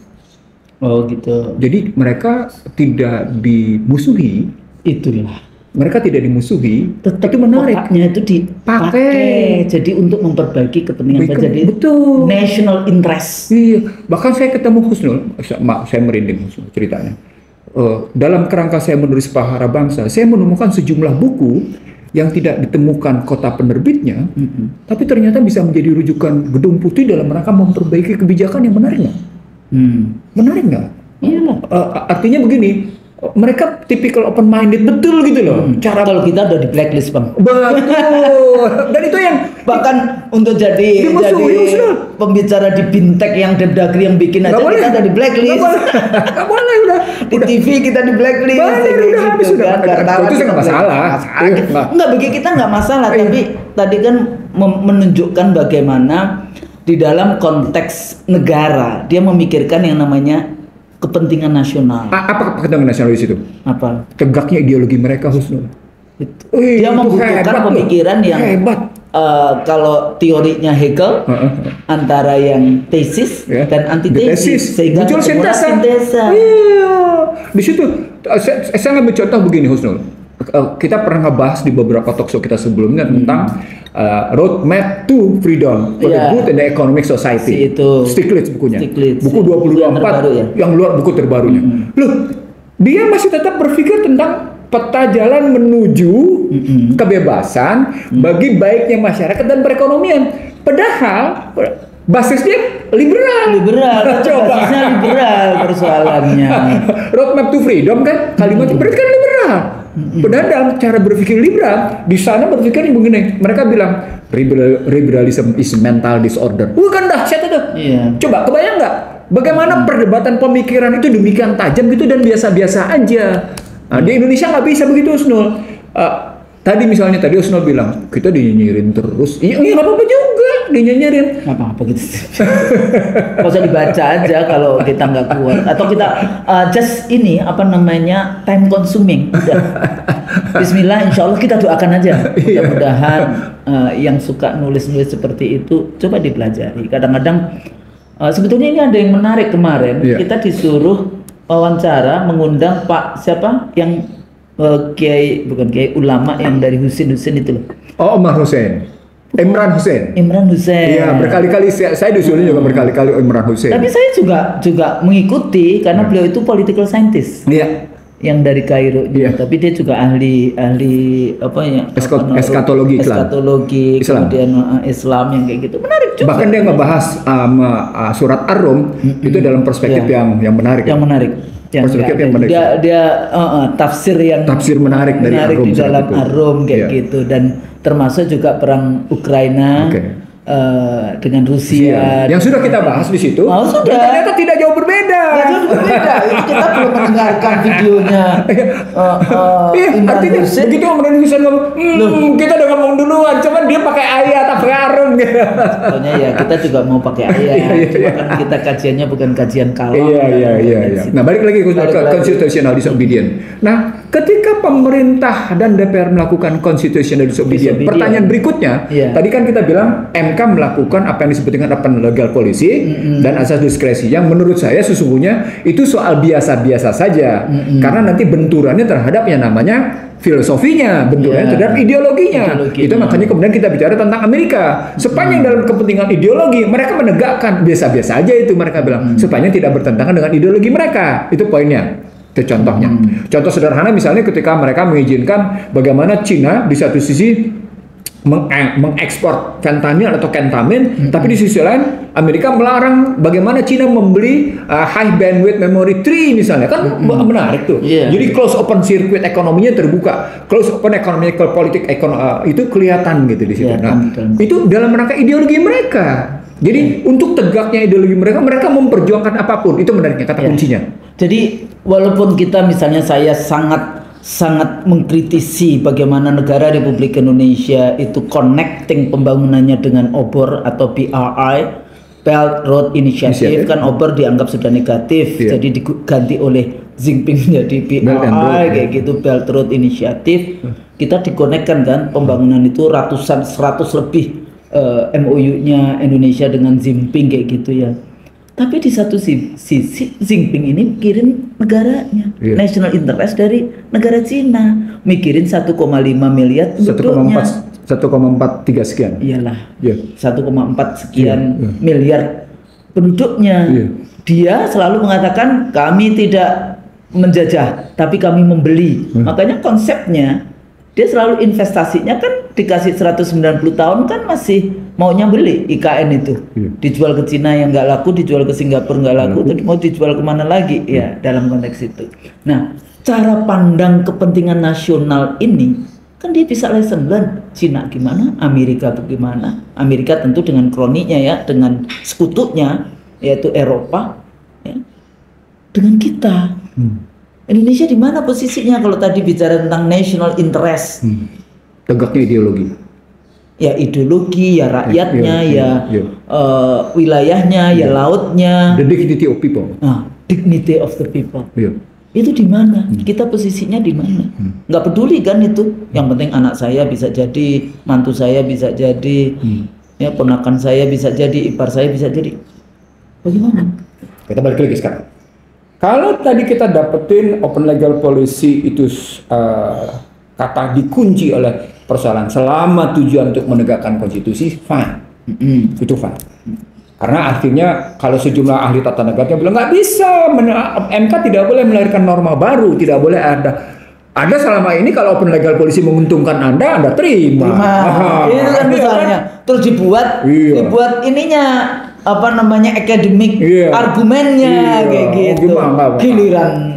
Oh gitu. Jadi mereka tidak dimusuhi. Itulah. Mereka tidak dimusuhi. Tapi menariknya itu dipakai jadi untuk memperbaiki kepentingan jadi betul. National interest. Iya. Bahkan saya ketemu Husnul, saya merinding Husnul ceritanya. Dalam kerangka saya menulis Pahara Bangsa, saya menemukan sejumlah buku yang tidak ditemukan kota penerbitnya, tapi ternyata bisa menjadi rujukan Gedung Putih dalam rangka memperbaiki kebijakan yang menarik nggak? Menarik nggak? Iya. Artinya begini, mereka tipikal open minded betul gitu loh. Cara kalau kita udah di blacklist, Bang. Betul. Dan itu yang bahkan untuk jadi pembicara di Bintek yang Depdagri yang bikin aja kita udah di blacklist. Gak boleh udah. Di TV kita di blacklist. Udah habis gitu, udah. Itu nggak masalah. Enggak, bagi kita nggak masalah. Tapi tadi kan menunjukkan bagaimana di dalam konteks negara dia memikirkan yang namanya kepentingan nasional. Apa kepentingan nasional di situ? Apa? Tegaknya ideologi mereka, Husnul. Dia membutuhkan pemikiran yang hebat. Kalau teorinya Hegel antara yang tesis dan antitesis sehingga muncul sintesa. Iya. Di situ saya ngambil contoh begini, Husnul. Kita pernah ngebahas di beberapa talkshow kita sebelumnya tentang roadmap to freedom for the good and the economic society. Itu Stiglitz bukunya. Buku 2024 yang luar buku terbarunya. Loh, dia masih tetap berpikir tentang peta jalan menuju kebebasan bagi baiknya masyarakat dan perekonomian. Padahal basisnya liberal. Coba. Basisnya liberal persoalannya. Roadmap to freedom kan kalimatnya berarti kan liberal. Padahal dalam cara berpikir liberal, di sana berpikir begini, mereka bilang liberalism is mental disorder. Kan dahsyat itu. Coba kebayang nggak bagaimana perdebatan pemikiran itu demikian tajam gitu dan biasa-biasa aja. Nah, di Indonesia nggak bisa begitu, Husnul. Tadi misalnya Husnul bilang kita dinyinyirin terus. Iya nggak apa-apa juga dinyinyirin. Apa gitu. Nggak usah dibaca aja kalau kita nggak kuat. Atau kita just ini apa namanya time consuming. Udah. Bismillah, insya Allah kita doakan aja. Mudah-mudahan yang suka nulis-nulis seperti itu coba dipelajari. Kadang-kadang sebetulnya ini ada yang menarik kemarin. Kita disuruh wawancara mengundang Pak siapa yang Kiai bukan Kiai ulama yang dari Husin itu loh. Oh, Omar Hussein. Imran Hussein. Iya, berkali-kali saya disuruh juga berkali-kali Imran Hussein. Tapi saya juga mengikuti karena beliau itu political scientist. Iya. Yang dari Kairo tapi dia juga ahli apa ya? Eskatologi Islam. Kemudian Islam yang kayak gitu. Menarik juga. Bahkan dia ngebahas surat Ar-Rum itu dalam perspektif yang menarik. Yang menarik. Perspektif yang menarik. Dia tafsir menarik dari Ar-Rum di dalam Ar-Rum kayak gitu, dan termasuk juga perang Ukraina dengan Rusia. Yang sudah kita bahas di situ. Sudah. Dan ternyata tidak jauh berbeda. Itu kita belum mendengarkan videonya. Artinya begitu Imran Hussein ngomong, kita udah ngomong duluan, cuman dia pakai ayat apa Ar-Rum gitu. Sebetulnya ya kita juga mau pakai ayat. Cuma kan kita kajiannya bukan kajian kalam. Iya. Nah, balik lagi ke constitutional disobedience. Nah, ketika pemerintah dan DPR melakukan constitutional disobedience, pertanyaan berikutnya, tadi kan kita bilang MK melakukan apa yang disebut dengan open legal policy dan asas diskresi yang menurut saya sesungguhnya itu soal biasa-biasa saja karena nanti benturannya terhadap yang namanya filosofinya, benturannya terhadap ideologinya. Itu makanya kemudian kita bicara tentang Amerika. Sepanjang dalam kepentingan ideologi mereka menegakkan biasa-biasa aja itu mereka bilang sepanjang tidak bertentangan dengan ideologi mereka. Itu poinnya. Itu contohnya. Contoh sederhana misalnya ketika mereka mengizinkan bagaimana Cina di satu sisi mengekspor fentanyl atau kentamin, tapi di sisi lain Amerika melarang bagaimana Cina membeli high bandwidth memory tree misalnya, kan menarik tuh. Jadi close open circuit ekonominya terbuka, close open economic politik itu kelihatan gitu di situ. Itu dalam rangka ideologi mereka. Jadi untuk tegaknya ideologi mereka memperjuangkan apapun, itu menariknya kata kuncinya. Jadi walaupun kita misalnya saya sangat mengkritisi bagaimana negara Republik Indonesia itu connecting pembangunannya dengan OBOR atau BRI, Belt Road Initiative. Kan OBOR dianggap sudah negatif, jadi diganti oleh Jinping menjadi BRI kayak gitu, Belt Road Initiative. Kita dikonekkan kan pembangunan itu 100 lebih MOU-nya Indonesia dengan Jinping kayak gitu ya. Tapi di satu sisi Jinping ini mikirin negaranya, national interest dari negara Cina, mikirin 1,5 miliar penduduknya. 1,43 sekian. Iyalah. 1,4 sekian miliar penduduknya. Dia selalu mengatakan kami tidak menjajah, tapi kami membeli. Makanya konsepnya dia selalu investasinya kan dikasih 190 tahun kan masih maunya beli IKN itu. Dijual ke Cina yang nggak laku, dijual ke Singapura nggak laku, mau dijual kemana lagi ya dalam konteks itu. Nah, cara pandang kepentingan nasional ini kan dia bisa lesson learn. Cina gimana, Amerika bagaimana. Amerika tentu dengan kroninya ya, dengan sekutunya yaitu Eropa ya. Dengan kita Indonesia di mana posisinya kalau tadi bicara tentang national interest? Tegaknya ideologi. Ya ideologi, ya rakyatnya, wilayahnya, ya lautnya. The dignity of people. Dignity of the people. Itu di mana? Kita posisinya di mana? Nggak peduli kan itu. Yang penting anak saya bisa jadi, mantu saya bisa jadi, ya ponakan saya bisa jadi, ipar saya bisa jadi. Bagaimana? Kita balik lagi sekarang. Kalau tadi kita dapetin open legal policy itu kata dikunci oleh persoalan selama tujuan untuk menegakkan konstitusi, fine. Itu fine. Karena artinya kalau sejumlah ahli tata negaranya bilang nggak bisa, MK tidak boleh melahirkan norma baru, tidak boleh ada selama ini kalau open legal policy menguntungkan Anda terima. Itu kan misalnya, terus dibuat ininya akademik argumennya kayak gitu.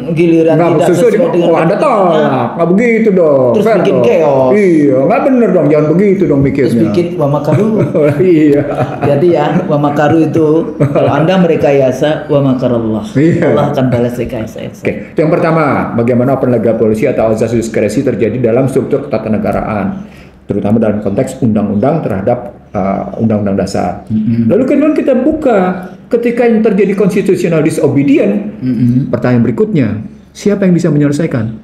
Giliran tidak sesuai dengan Anda tolak, nggak begitu dong. Terus bikin chaos. Iya, nggak bener dong, jangan begitu dong mikirnya. Terus bikin wamakaru. Iya. Jadi ya wamakaru itu kalau Anda merekayasa wamakarallah, Allah akan balas rekayasa. Oke, yang pertama, bagaimana open legal policy atau azas diskresi terjadi dalam struktur ketatanegaraan, terutama dalam konteks undang-undang terhadap undang-undang dasar. Lalu kemudian kita buka ketika yang terjadi constitutional disobedience, pertanyaan berikutnya, siapa yang bisa menyelesaikan?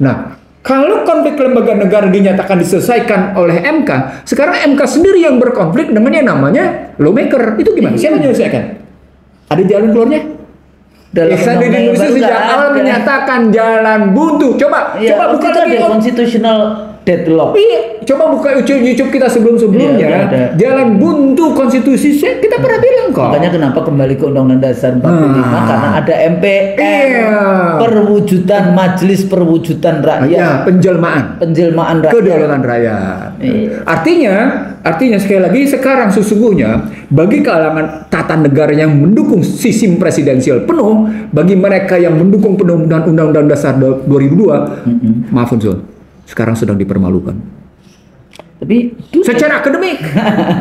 Nah, kalau konflik lembaga negara dinyatakan diselesaikan oleh MK, sekarang MK sendiri yang berkonflik dengan yang namanya lawmaker. Itu gimana? Siapa yang menyelesaikan? Ada jalan keluarnya? Dalam di Indonesia sejak awal menyatakan jalan buntu. Coba buka lagi constitutional deadlock. Iya, coba buka YouTube kita sebelum-sebelumnya. Jalan buntu konstitusi kita pernah bilang kok. Makanya kenapa kembali ke Undang-Undang Dasar 45 karena ada MPR. Perwujudan Majelis Perwujudan Rakyat. Penjelmaan rakyat. Kedaulatan rakyat. Artinya sekali lagi sekarang sesungguhnya bagi kalangan tata negara yang mendukung sistem presidensial penuh, bagi mereka yang mendukung penuh Undang-Undang Dasar 2002, maaf Unsul, sekarang sedang dipermalukan. Tapi secara akademik,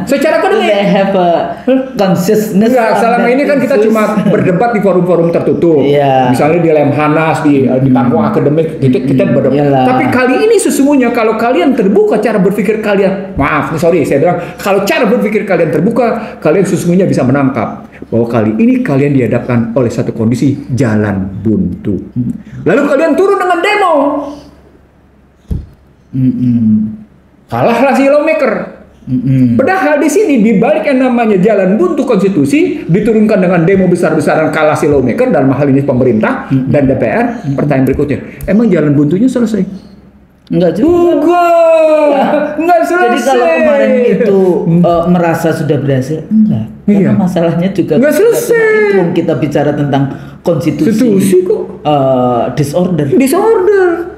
they have a consciousness. Selama ini kan kita cuma berdebat di forum-forum tertutup. Misalnya di Lemhanas, di panggung akademik, kita berdebat. Tapi kali ini sesungguhnya kalau kalian terbuka cara berpikir kalian, saya bilang, kalau cara berpikir kalian terbuka, kalian sesungguhnya bisa menangkap bahwa kali ini kalian dihadapkan oleh satu kondisi jalan buntu. Lalu kalian turun dengan demo. Kalahlah si lawmaker. Padahal di sini di balik yang namanya jalan buntu konstitusi diturunkan dengan demo besar-besaran kalah si lawmaker dalam hal ini pemerintah dan DPR. Pertanyaan berikutnya, emang jalan buntunya selesai? Enggak juga. Enggak selesai. Jadi kalau kemarin itu merasa sudah berhasil, enggak. Karena masalahnya juga enggak selesai. Itu kita bicara tentang konstitusi kok. Disorder.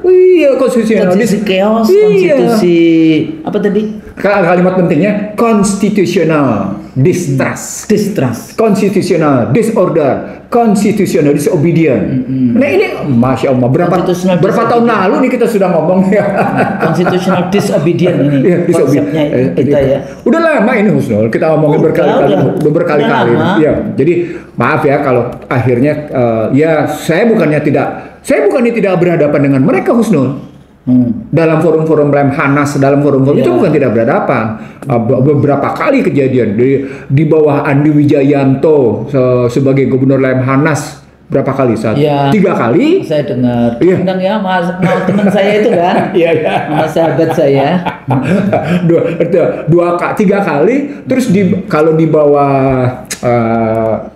Iya, konstitusi chaos, konstitusi apa tadi? Kalimat pentingnya constitutional distrust, constitutional disorder, constitutional disobedience. Nah ini, masya Allah, berapa tahun lalu nih kita sudah ngomong ya. Constitutional disobedience ini konsepnya kita ya. Udah lama ini Husnul, kita ngomongin berkali-kali. Ya, jadi maaf ya kalau akhirnya saya bukannya tidak berhadapan dengan mereka Husnul. Dalam forum-forum Lemhanas, dalam forum-forum itu bukan tidak berhadapan. Beberapa kali kejadian di bawah Andi Wijayanto sebagai gubernur Lemhanas. Berapa kali saat? 3 kali. Saya dengar. Undang ya, teman saya itu kan. Sama sahabat saya. 3 kali. Terus kalau di bawah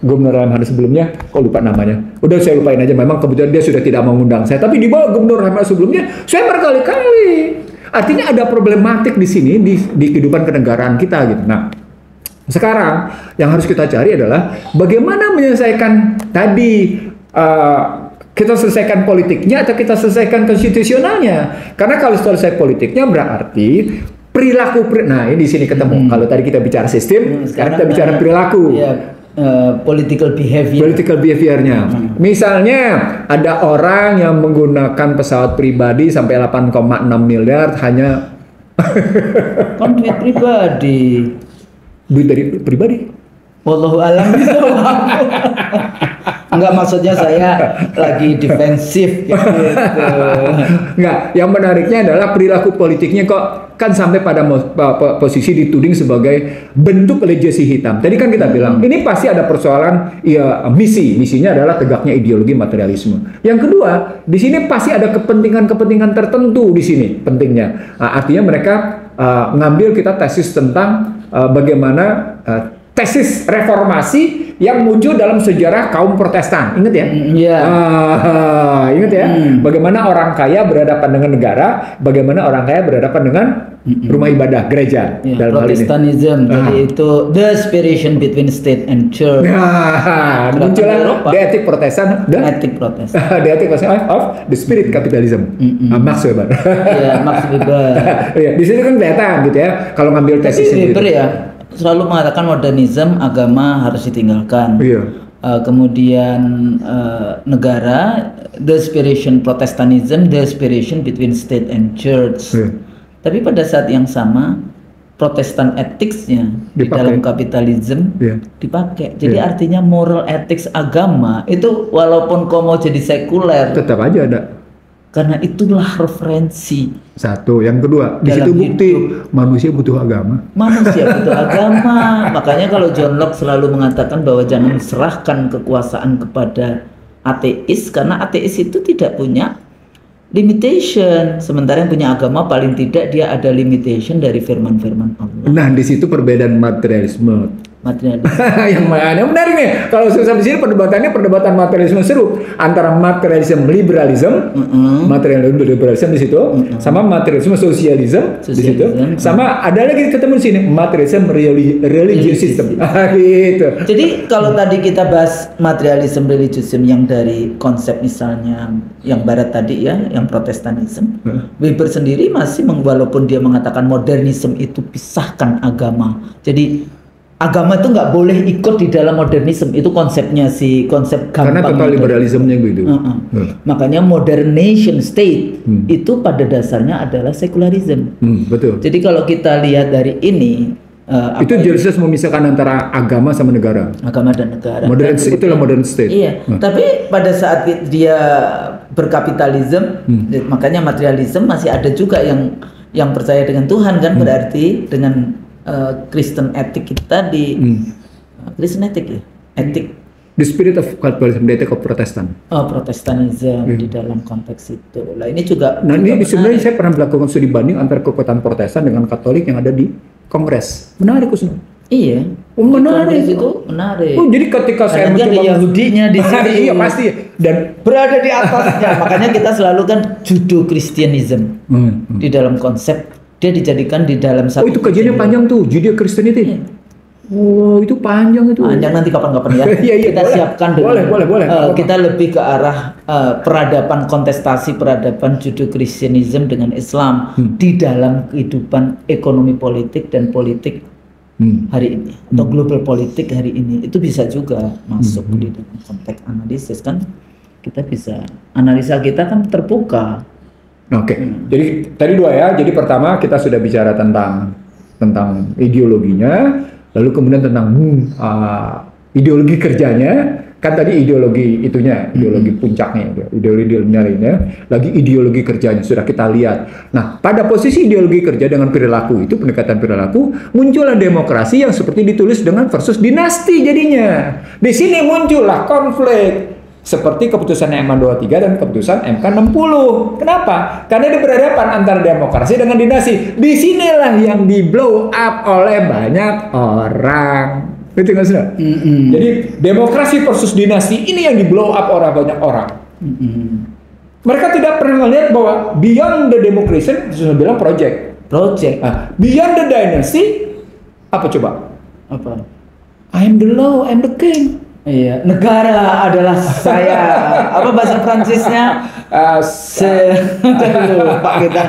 gubernur Lemhanas sebelumnya, kok lupa namanya. Udah saya lupain aja. Memang kebetulan dia sudah tidak mengundang saya. Tapi di bawah gubernur Lemhanas sebelumnya, saya berkali-kali. Artinya ada problematik di sini di kehidupan kenegaraan kita gitu. Nah, sekarang yang harus kita cari adalah bagaimana menyelesaikan tadi kita selesaikan politiknya atau kita selesaikan konstitusionalnya. Karena kalau selesai politiknya berarti perilaku. Nah ini di sini ketemu. Kalau tadi kita bicara sistem, sekarang kita bicara perilaku. political behavior-nya. Misalnya ada orang yang menggunakan pesawat pribadi sampai 8,6 miliar hanya kan duit pribadi. Duit dari pribadi. Wallahu a'lam bishawab. Enggak, maksudnya saya lagi defensif gitu. Enggak, yang menariknya adalah perilaku politiknya kok kan sampai pada posisi dituding sebagai bentuk legasi hitam. Tadi kan kita bilang ini pasti ada persoalan ya misinya adalah tegaknya ideologi materialisme. Yang kedua, di sini pasti ada kepentingan tertentu di sini pentingnya. Artinya mereka ngambil kita tesis tentang bagaimana tesis reformasi yang muncul dalam sejarah kaum Protestan. Ingat ya? Iya. Ingat ya? Bagaimana orang kaya berhadapan dengan negara, bagaimana orang kaya berhadapan dengan rumah ibadah, gereja. Ya, dalam Protestantism, jadi itu the separation between state and church. Muncullah the ethic Protestan, the ethic of the spirit capitalism. Max Weber. Iya, Max Weber. Di sini kan kelihatan gitu ya, kalau ngambil tesis Weber ya selalu mengatakan modernisme agama harus ditinggalkan. Kemudian negara, the separation Protestantism, the separation between state and church. Tapi pada saat yang sama Protestan ethics-nya di dalam kapitalisme dipakai. Jadi artinya moral ethics agama itu walaupun kau mau jadi sekuler tetap aja ada. Karena itulah referensi. Satu, yang kedua, di situ bukti manusia butuh agama. Manusia butuh agama. Makanya kalau John Locke selalu mengatakan bahwa jangan serahkan kekuasaan kepada ateis, karena ateis itu tidak punya limitation. Sementara yang punya agama paling tidak dia ada limitation dari firman-firman Allah. Nah, di situ perbedaan materialisme. Yang menarik nih, kalau sampai sini perdebatan materialisme seru antara materialisme liberalisme di situ, sama materialisme sosialisme di situ, sama ada lagi ketemu di sini materialisme religious system. Gitu. Jadi kalau tadi kita bahas materialisme religiusism yang dari konsep misalnya yang barat tadi ya, yang Protestanisme, Weber sendiri masih walaupun dia mengatakan modernisme itu pisahkan agama. Jadi agama itu nggak boleh ikut di dalam modernisme, itu konsepnya konsep gampang. Karena total liberalismenya gitu. Makanya modern nation state itu pada dasarnya adalah sekularisme. Betul. Jadi kalau kita lihat dari ini, itu jelas memisahkan antara agama sama negara. Agama dan negara. Modern itulah modern state. Iya. Tapi pada saat dia berkapitalisme, makanya materialisme masih ada juga yang percaya dengan Tuhan kan, berarti dengan Kristen etik kita di Kristen etik ya, etik. The spirit of capitalism, the ethic of Protestant. Protestanism di dalam konteks itu. Nah ini juga. Nah ini sebenarnya saya pernah melakukan studi banding antara kekuatan Protestan dengan Katolik yang ada di Kongres. Menarik Kusno. Iya. Menarik itu menarik. Jadi ketika saya mencoba Yahudinya di sini. Iya pasti. Dan berada di atasnya. Makanya kita selalu kan Judeo-Kristianism di dalam konsep. Dia dijadikan di dalam satu. Itu kajiannya panjang tuh, Judeo-Kristianity. Wow, itu panjang itu. Panjang nanti kapan-kapan ya. Kita boleh, siapkan dengan. Boleh. Kita lebih ke arah peradaban kontestasi peradaban Judeo-Kristianism dengan Islam di dalam kehidupan ekonomi politik dan politik hari ini atau global politik hari ini. Itu bisa juga masuk di dalam konteks analisis kan. Kita bisa analisa kita kan terbuka. Oke, jadi tadi dua ya. Jadi pertama kita sudah bicara tentang ideologinya, lalu kemudian tentang ideologi kerjanya. Kan tadi ideologi itunya, ideologi puncaknya, ideologi lainnya, lagi ideologi kerjanya sudah kita lihat. Nah, pada posisi ideologi kerja dengan perilaku itu, pendekatan perilaku, muncullah demokrasi yang seperti ditulis dengan versus dinasti jadinya. Di sini muncullah konflik. Seperti keputusan MA23 dan keputusan MK60. Kenapa? Karena di berhadapan antara demokrasi dengan dinasti. Disinilah yang di blow up oleh banyak orang. Betul nggak sih? Jadi demokrasi versus dinasti ini yang di blow up oleh banyak orang. Mereka tidak pernah melihat bahwa beyond the democracy, sudah bilang project. Beyond the dynasty, apa coba? Apa? I'm the law, I'm the king. Iya, negara adalah saya. Apa bahasa Prancisnya? Lupa kita.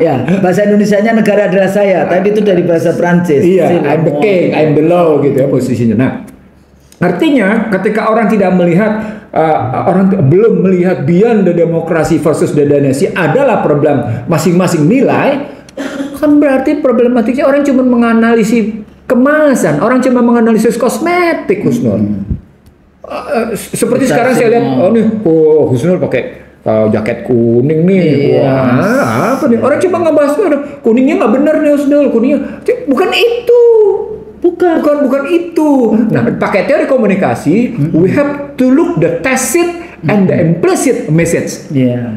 Ya, bahasa Indonesianya negara adalah saya. Tapi itu dari bahasa Prancis. Iya, I'm the king, I'm the law gitu ya posisinya. Nah, Artinya ketika orang tidak melihat belum melihat beyond the democracy versus the dynasty adalah problem masing-masing nilai, kan berarti problematiknya orang cuma menganalisis kemasan, orang cuma menganalisis kosmetik, Husnul. Seperti sekarang saya lihat, Husnul pakai jaket kuning nih, wah apa nih? Orang cuma ngebahas kuningnya nggak benar nih Husnul, kuningnya bukan itu. Bukan itu. Nah, pakai teori komunikasi, we have to look the tacit and the implicit message.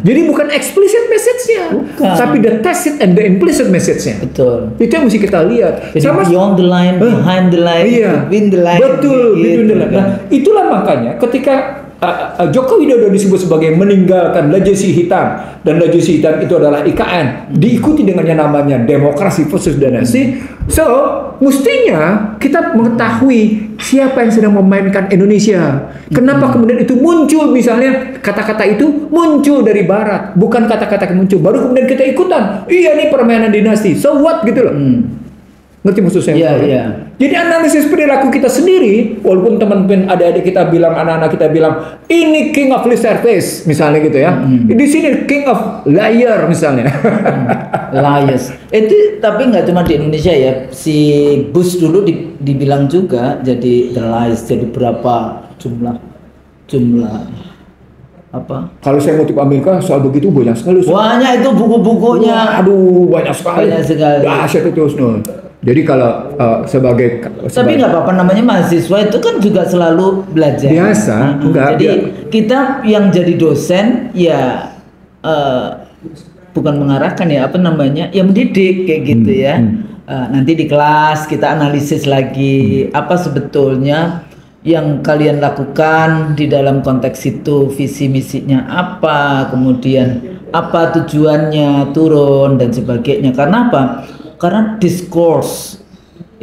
Jadi bukan explicit message-nya, tapi the tacit and the implicit message-nya. Betul. Itu yang mesti kita lihat. Jadi beyond the line, behind the line, between the line. Betul, between the line. Nah, itulah makanya ketika Joko Widodo disebut sebagai meninggalkan legacy hitam, dan legacy hitam itu adalah IKN, diikuti dengan yang namanya demokrasi versus dynasty. So mestinya kita mengetahui siapa yang sedang memainkan Indonesia. Kenapa kemudian itu muncul, misalnya kata-kata itu muncul dari Barat, bukan kata-kata yang muncul baru kemudian kita ikutan. Iya, ini permainan dinasti. So what gitu loh. Ngerti maksud saya? Iya. Jadi analisis perilaku kita sendiri, walaupun teman-teman adik-adik kita bilang, anak-anak kita bilang, ini king of lip service, misalnya gitu ya. Di sini king of liar misalnya. Liars. Itu tapi nggak cuma di Indonesia ya. Si Bush dulu dibilang juga jadi the liars. Jadi berapa jumlah apa? Kalau saya ngutip Amerika soal begitu banyak sekali. Banyak itu buku-bukunya. Aduh, banyak sekali. Dahsyat itu Husnul. Jadi kalau tapi nggak apa-apa, namanya mahasiswa itu kan juga selalu belajar. Biasa. Jadi kita yang jadi dosen ya bukan mengarahkan ya, apa namanya, ya mendidik kayak gitu ya. Nanti di kelas kita analisis lagi apa sebetulnya yang kalian lakukan di dalam konteks itu, visi misinya apa, kemudian apa tujuannya turun dan sebagainya. Karena apa? Karena diskurs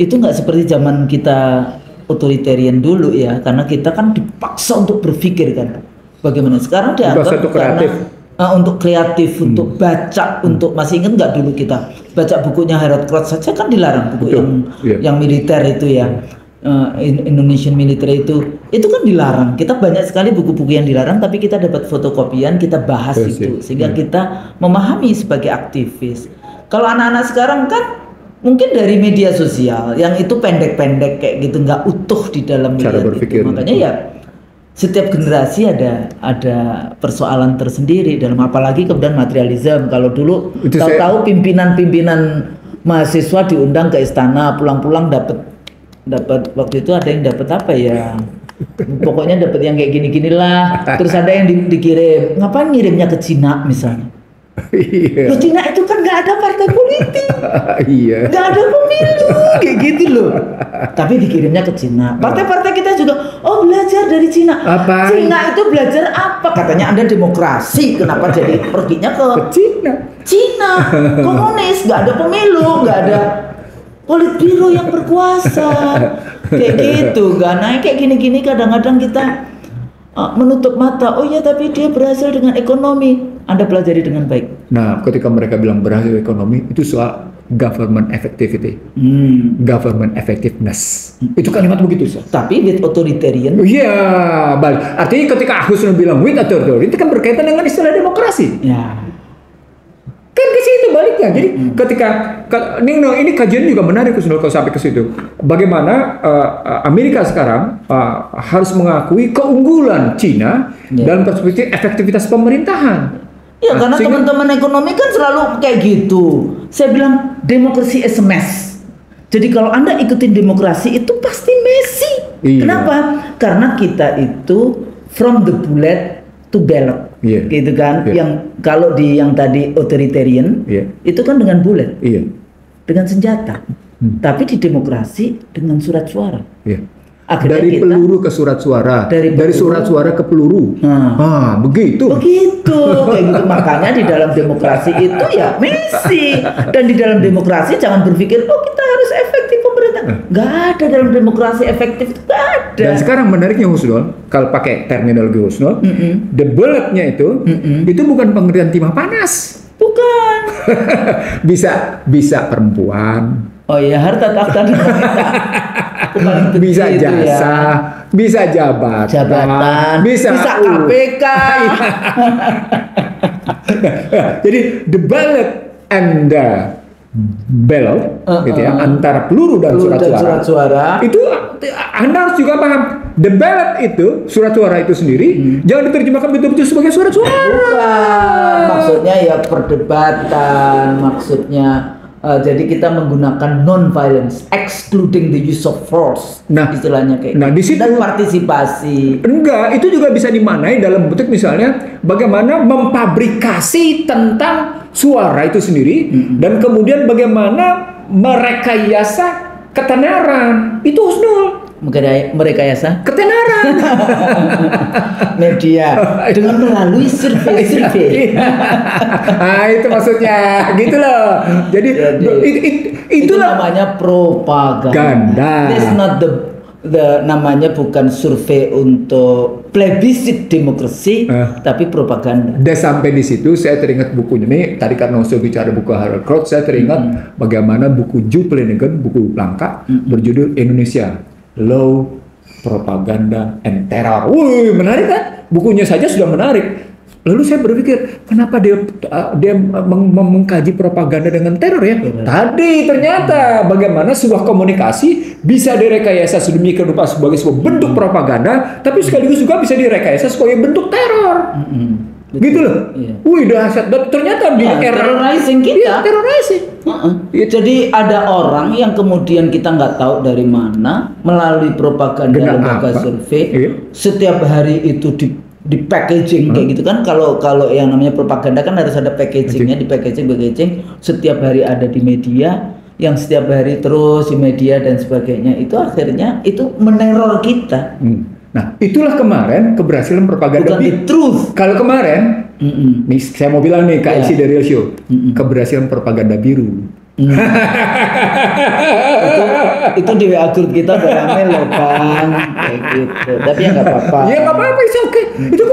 itu nggak seperti zaman kita otoritarian dulu ya, karena kita kan dipaksa untuk berpikir kan. Bagaimana sekarang dianggap karena untuk kreatif, untuk baca, untuk masih ingat nggak dulu kita baca bukunya Harold Krauts saja kan dilarang, buku yang militer itu ya, Indonesian military itu kan dilarang. Kita banyak sekali buku-buku yang dilarang, tapi kita dapat fotokopian, kita bahas itu sehingga kita memahami sebagai aktivis. Kalau anak-anak sekarang kan mungkin dari media sosial yang itu pendek-pendek kayak gitu, nggak utuh di dalam cara berpikir. Makanya ya setiap generasi ada persoalan tersendiri dalam, apalagi kemudian materialisme. Kalau dulu tahu-tahu pimpinan mahasiswa diundang ke istana, pulang-pulang dapat waktu itu ada yang dapat apa ya? Pokoknya dapat yang kayak gini-gini lah. Terus ada yang dikirim, ngapain ngirimnya ke Cina misalnya? Loh, Cina itu kan nggak ada partai politik, nggak ada pemilu, kayak gitu loh. Tapi dikirimnya ke Cina. Partai-partai kita juga, belajar dari Cina. Apa? Cina itu belajar apa? Katanya Anda demokrasi, kenapa jadi perginya ke Cina? Komunis, nggak ada pemilu, nggak ada politbiro yang berkuasa, kayak gitu. Nggak naik kayak gini-gini. Kadang-kadang kita menutup mata. Oh ya, tapi dia berhasil dengan ekonomi. Anda pelajari dengan baik. Nah, ketika mereka bilang berhasil ekonomi, itu soal government effectivity, government effectiveness. Itu kalimat begitu, so. Tapi with authoritarian. Iya, balik. Artinya ketika Husnul bilang with authoritarian, itu kan berkaitan dengan istilah demokrasi. Ya. Kan ke situ baliknya. Jadi ketika ini kajian juga menarik Husnul kalau sampai ke situ. Bagaimana Amerika sekarang harus mengakui keunggulan Cina dalam perspektif efektivitas pemerintahan. Ya, karena teman-teman ekonomi kan selalu kayak gitu. Saya bilang demokrasi is a mess. Jadi kalau Anda ikutin demokrasi itu pasti messy. Iya. Kenapa? Karena kita itu from the bullet to ballot. Gitu kan. Yang kalau di yang tadi authoritarian itu kan dengan bullet. Dengan senjata. Tapi di demokrasi dengan surat suara. Dari peluru ke surat suara, dari surat suara ke peluru. Begitu. Kayak gitu. Makanya di dalam demokrasi itu ya messy. Dan di dalam demokrasi jangan berpikir kita harus efektif pemerintah. Nggak ada dalam demokrasi efektif, itu nggak ada. Dan sekarang menariknya Husnul, kalau pakai terminologi Husnul, the bulletnya itu bukan pengertian timah panas. Bukan. bisa perempuan. Oh iya, harta takhta bisa jasa, bisa jabatan, bisa KPK. Jadi the ballot and the ballot, gitu ya, antara peluru dan surat suara. Itu Anda harus juga paham. The ballot itu, surat suara itu sendiri, jangan diterjemahkan betul-betul sebagai surat suara. Bukan, maksudnya ya perdebatan, maksudnya jadi kita menggunakan non-violence, excluding the use of force, istilahnya kayak. Nah, di situ dan partisipasi. Enggak, itu juga bisa dimaknai dalam bentuk misalnya bagaimana memfabrikasi tentang suara itu sendiri, dan kemudian bagaimana merekayasa ketenaran itu husnul. Merekayasa ketenaran media dengan melalui survei. Nah, itu maksudnya gitu loh. Jadi itu namanya propaganda. This not the namanya bukan survei untuk plebiscit demokrasi, tapi propaganda. Dan sampai di situ saya teringat bukunya nih, tadi karena saya bicara buku Harold Kraut, saya teringat bagaimana buku Joe Flanagan, buku langka berjudul Indonesia Law, Propaganda, and Terror. Wih, menarik kan? Bukunya saja sudah menarik. Lalu saya berpikir, kenapa dia mengkaji propaganda dengan teror ya? Tadi ternyata bagaimana sebuah komunikasi bisa direkayasa sedemikian rupa sebagai sebuah bentuk propaganda, tapi sekaligus juga bisa direkayasa sebagai bentuk teror. Gitu loh. Wih, dahsyat. Dan ternyata di terrorizing kita. Terrorizing. Jadi ada orang yang kemudian kita nggak tahu dari mana melalui propaganda lembaga survei. Setiap hari itu di packaging kayak gitu kan. Kalau yang namanya propaganda kan harus ada packagingnya, di packaging setiap hari ada di media, yang setiap hari terus di media dan sebagainya. Itu akhirnya itu meneror kita. Nah, itulah kemarin keberhasilan propaganda. Bukan the truth. Kalau kemarin, nih saya mau bilang nih Kak Isi dari Show, keberhasilan propaganda biru. itu di WA grup kita udah rame loh Bang, kayak gitu. Tapi ya nggak apa-apa. Ya nggak apa-apa, oke. Itu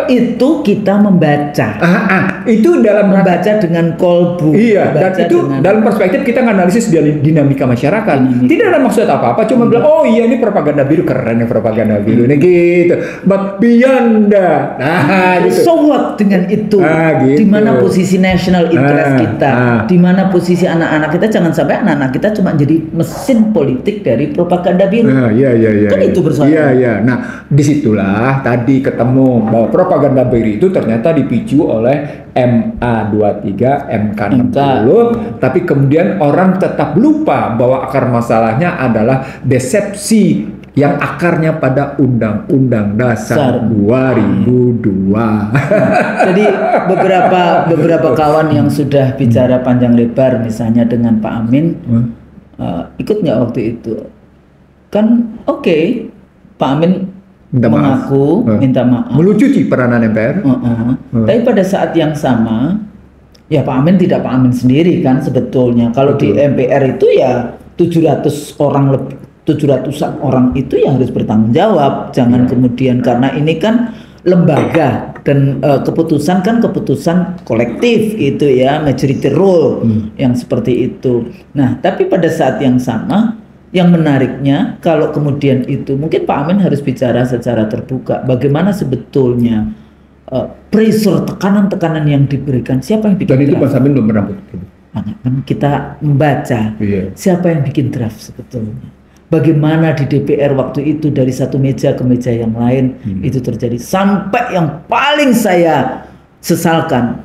itu kita membaca. Itu dalam membaca dengan kolbu. Iya, dan itu dalam perspektif kita menganalisis dinamika masyarakat. Tidak ada maksud apa-apa, cuma bilang, oh iya ini propaganda biru, keren ya propaganda biru ini gitu. But beyond that. Nah, gitu. So what dengan itu? Gitu. Di mana posisi national interest kita? Di mana posisi anak-anak kita? Jangan sampai anak-anak kita cuma jadi mesin politik dari propaganda biru. Iya. Kan itu persoalan. Iya. Nah, disitulah tadi ketemu bahwa propaganda biru itu ternyata dipicu oleh MA23, MK60, tapi kemudian orang tetap lupa bahwa akar masalahnya adalah desepsi yang akarnya pada Undang-Undang Dasar 2002. Jadi beberapa kawan yang sudah bicara panjang lebar, misalnya dengan Pak Amin, ikut nggak waktu itu? Kan oke, Pak Amin mengaku minta maaf, melucuti peranan MPR. Tapi pada saat yang sama, ya Pak Amin tidak Pak Amin sendiri kan sebetulnya. Kalau di MPR itu ya 700-an orang itu yang harus bertanggung jawab. Jangan kemudian karena ini kan lembaga dan keputusan kan keputusan kolektif itu ya, majority rule yang seperti itu. Nah, tapi pada saat yang sama, yang menariknya kalau kemudian itu mungkin Pak Amin harus bicara secara terbuka bagaimana sebetulnya pressure, tekanan-tekanan yang diberikan, siapa yang bikin dan itu draft? Pak Amin belum pernah Kan kita membaca siapa yang bikin draft sebetulnya, bagaimana di DPR waktu itu dari satu meja ke meja yang lain itu terjadi, sampai yang paling saya sesalkan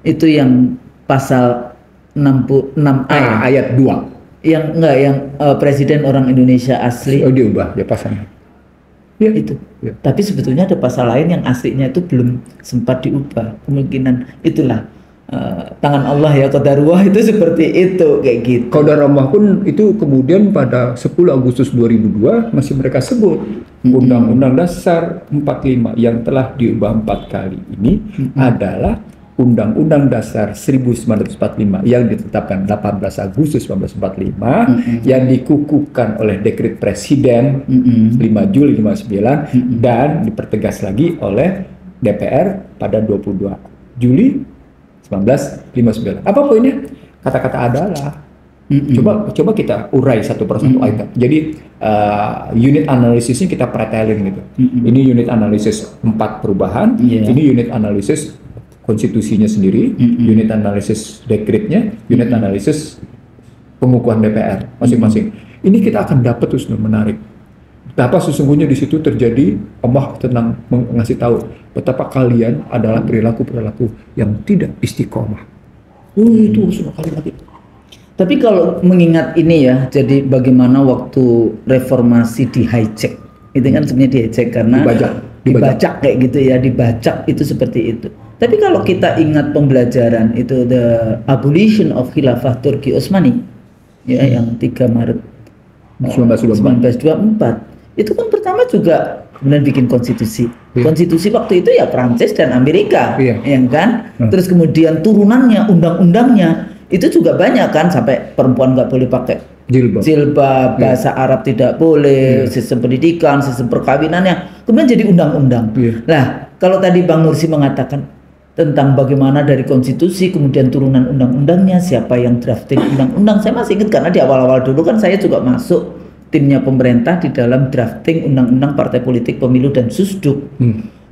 itu yang pasal 66A ayat 2 yang presiden orang Indonesia asli. Oh, diubah ya pasalnya. Ya itu. Ya. Tapi sebetulnya ada pasal lain yang aslinya itu belum sempat diubah. Kemungkinan itulah tangan Allah ya, qadarullah itu seperti itu kayak gitu. Qadarullah pun itu kemudian pada 10 Agustus 2002 masih mereka sebut Undang-Undang Dasar 45 yang telah diubah 4 kali ini adalah Undang-Undang Dasar 1945 yang ditetapkan 18 Agustus 1945 yang dikukuhkan oleh dekret Presiden 5 Juli 59 dan dipertegas lagi oleh DPR pada 22 Juli 1959. Apa poinnya? Kata-kata adalah Coba kita urai satu persatu item. Jadi unit analisisnya kita pretelin gitu. Ini unit analisis 4 perubahan, ini unit analisis konstitusinya sendiri, unit analisis dekretnya, unit analisis pengukuhan DPR masing-masing. Ini kita akan dapat terus menarik. Betapa sesungguhnya di situ terjadi Allah tentang mengasih tahu betapa kalian adalah perilaku-perilaku yang tidak istiqomah. Itu semua kali lagi. Tapi kalau mengingat ini ya, jadi bagaimana waktu reformasi di hijack, itu kan sebenarnya di hijack karena dibacak kayak gitu ya, dibacak itu seperti itu. Tapi kalau kita ingat pembelajaran itu the abolition of Khilafah Turki Utsmani, ya yang 3 Maret 1924, itu kan pertama juga kemudian bikin konstitusi. Konstitusi waktu itu ya Prancis dan Amerika, ya kan? Terus kemudian turunannya, undang-undangnya itu juga banyak kan, sampai perempuan nggak boleh pakai jilbab, bahasa Arab tidak boleh, sistem pendidikan, sistem perkawinannya, kemudian jadi undang-undang. Nah, kalau tadi Bang Nursi mengatakan tentang bagaimana dari konstitusi, kemudian turunan undang-undangnya, siapa yang drafting undang-undang, saya masih ingat karena di awal-awal dulu kan saya juga masuk timnya pemerintah di dalam drafting undang-undang partai politik, pemilu dan susduk.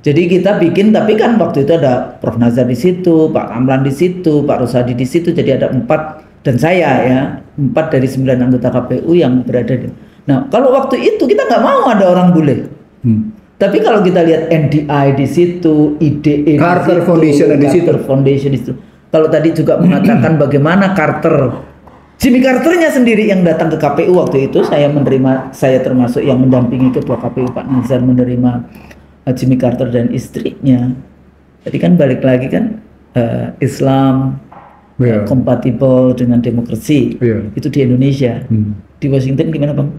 Jadi kita bikin, tapi kan waktu itu ada Prof. Nazar di situ, Pak Amlan di situ, Pak Rosadi di situ, jadi ada 4 dan saya ya, 4 dari 9 anggota KPU yang berada di. Nah, kalau waktu itu kita nggak mau ada orang bule. Tapi kalau kita lihat NDI di situ, IDE Carter Foundation di situ. Kalau tadi juga mengatakan bagaimana Jimmy Carternya sendiri yang datang ke KPU waktu itu, saya termasuk yang mendampingi Ketua KPU Pak Nazar menerima Jimmy Carter dan istrinya. Jadi kan balik lagi kan Islam kompatibel dengan demokrasi. Itu di Indonesia. Di Washington gimana Bang?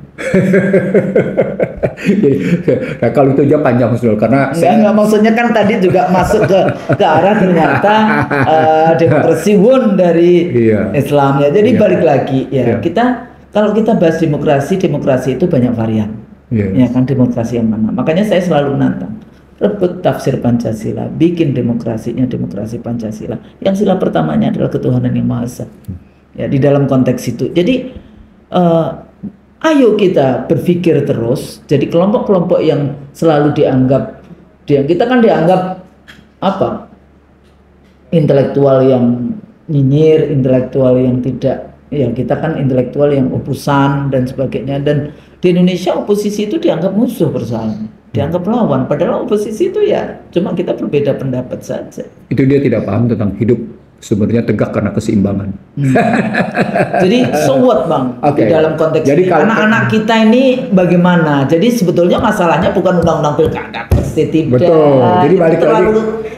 Nah, kalau itu aja panjang karena nggak maksudnya kan tadi juga masuk ke arah ternyata demokrasi won dari Islam ya. Jadi balik lagi ya, kalau kita bahas demokrasi itu banyak varian. Ya kan, demokrasi yang mana? Makanya saya selalu menantang, rebut tafsir Pancasila, bikin demokrasinya demokrasi Pancasila. Yang sila pertamanya adalah ketuhanan yang Maha Esa. Ya, di dalam konteks itu. Jadi ayo kita berpikir terus. Jadi kelompok-kelompok yang selalu dianggap, kita kan dianggap apa? Intelektual yang nyinyir, intelektual yang tidak. Ya, kita kan intelektual yang opusan dan sebagainya. Dan di Indonesia oposisi itu dianggap musuh persoalannya, dianggap lawan. Padahal oposisi itu ya cuma kita berbeda pendapat saja. Itu dia tidak paham tentang hidup sebenarnya tegak karena keseimbangan. Jadi so what Bang? Di dalam konteks jadi anak-anak kita ini bagaimana? Jadi sebetulnya masalahnya bukan undang-undang pilkada pasti tidak. Betul. Jadi balik terlalu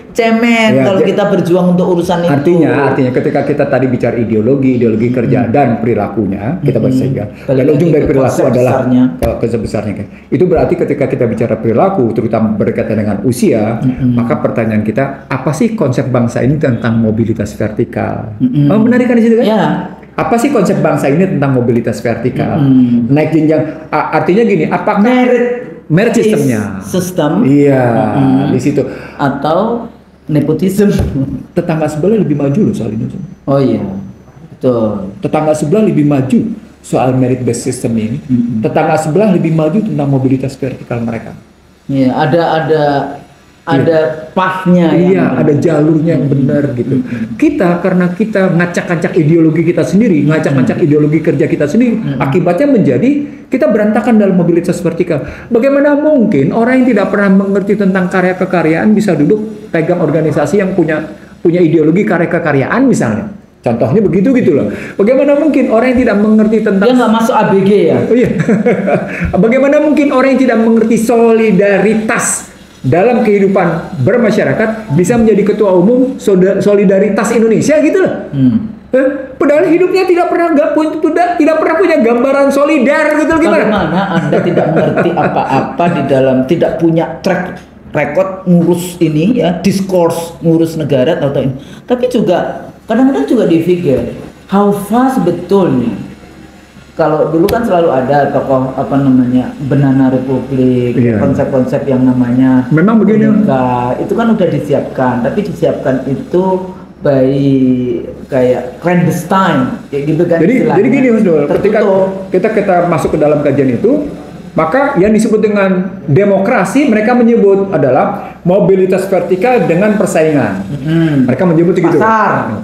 cemen kalau kita berjuang untuk urusan itu. Artinya ketika kita tadi bicara ideologi kerja dan perilakunya, kita bersehingga dan ujung dari perilaku adalah besarnya. Itu berarti ketika kita bicara perilaku, terutama berkaitan dengan usia, maka pertanyaan kita, apa sih konsep bangsa ini tentang mobilitas vertikal? Menarik kan di situ kan? Ya. Apa sih konsep bangsa ini tentang mobilitas vertikal? Naik jenjang, artinya gini, apakah merit sistemnya? Iya, di situ. Atau nepotisme. Tetangga sebelah lebih maju loh soal ini. Oh iya, betul. Tetangga sebelah lebih maju soal merit based system ini. Tetangga sebelah lebih maju tentang mobilitas vertikal mereka. Iya, ada pathnya. Iya, ada jalurnya yang benar gitu. Kita karena kita ngacak-ngacak ideologi kita sendiri, ngacak-ngacak ideologi kerja kita sendiri, akibatnya menjadi kita berantakan dalam mobilitas vertikal. Bagaimana mungkin orang yang tidak pernah mengerti tentang karya kekaryaan bisa duduk pegang organisasi yang punya ideologi karya kekaryaan misalnya? Contohnya begitu gitu loh. Bagaimana mungkin orang yang tidak mengerti tentang dia nggak masuk ABG ya? Iya. Bagaimana mungkin orang yang tidak mengerti solidaritas dalam kehidupan bermasyarakat bisa menjadi ketua umum solidaritas Indonesia gitu loh? Padahal hidupnya tidak pernah punya gambaran solidar gitu. Bagaimana Anda tidak mengerti apa-apa di dalam, tidak punya track record ngurus ini ya, diskurs ngurus negara atau ini. Tapi juga kadang-kadang juga dipikir how far sebetulnya. Kalau dulu kan selalu ada tokoh Banana Republik, konsep-konsep yang namanya memang begini. Itu kan udah disiapkan, tapi disiapkan itu kayak clandestine kayak gitu kan. Jadi gini Mas Dul, ketika kita masuk ke dalam kajian itu, maka yang disebut dengan demokrasi mereka menyebut adalah mobilitas vertikal dengan persaingan. Mereka menyebut gitu.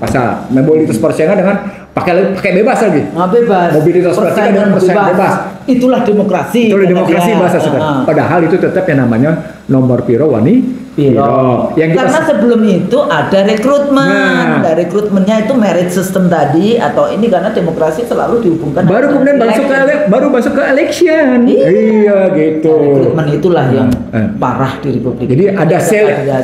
Pasar. Mobilitas persaingan dengan pakai bebas lagi. Bebas. Mobilitas vertikal dengan persaingan bebas. Itulah demokrasi. Itulah demokrasi bahasa sekarang. Padahal itu tetap yang namanya nomor piro wani piro. Karena sebelum itu ada rekrutmen. Nah, rekrutmennya itu merit system tadi atau ini karena demokrasi selalu dihubungkan. Baru kemudian masuk ke election. Iya gitu. Rekrutmen itulah yang parah di Republik. Jadi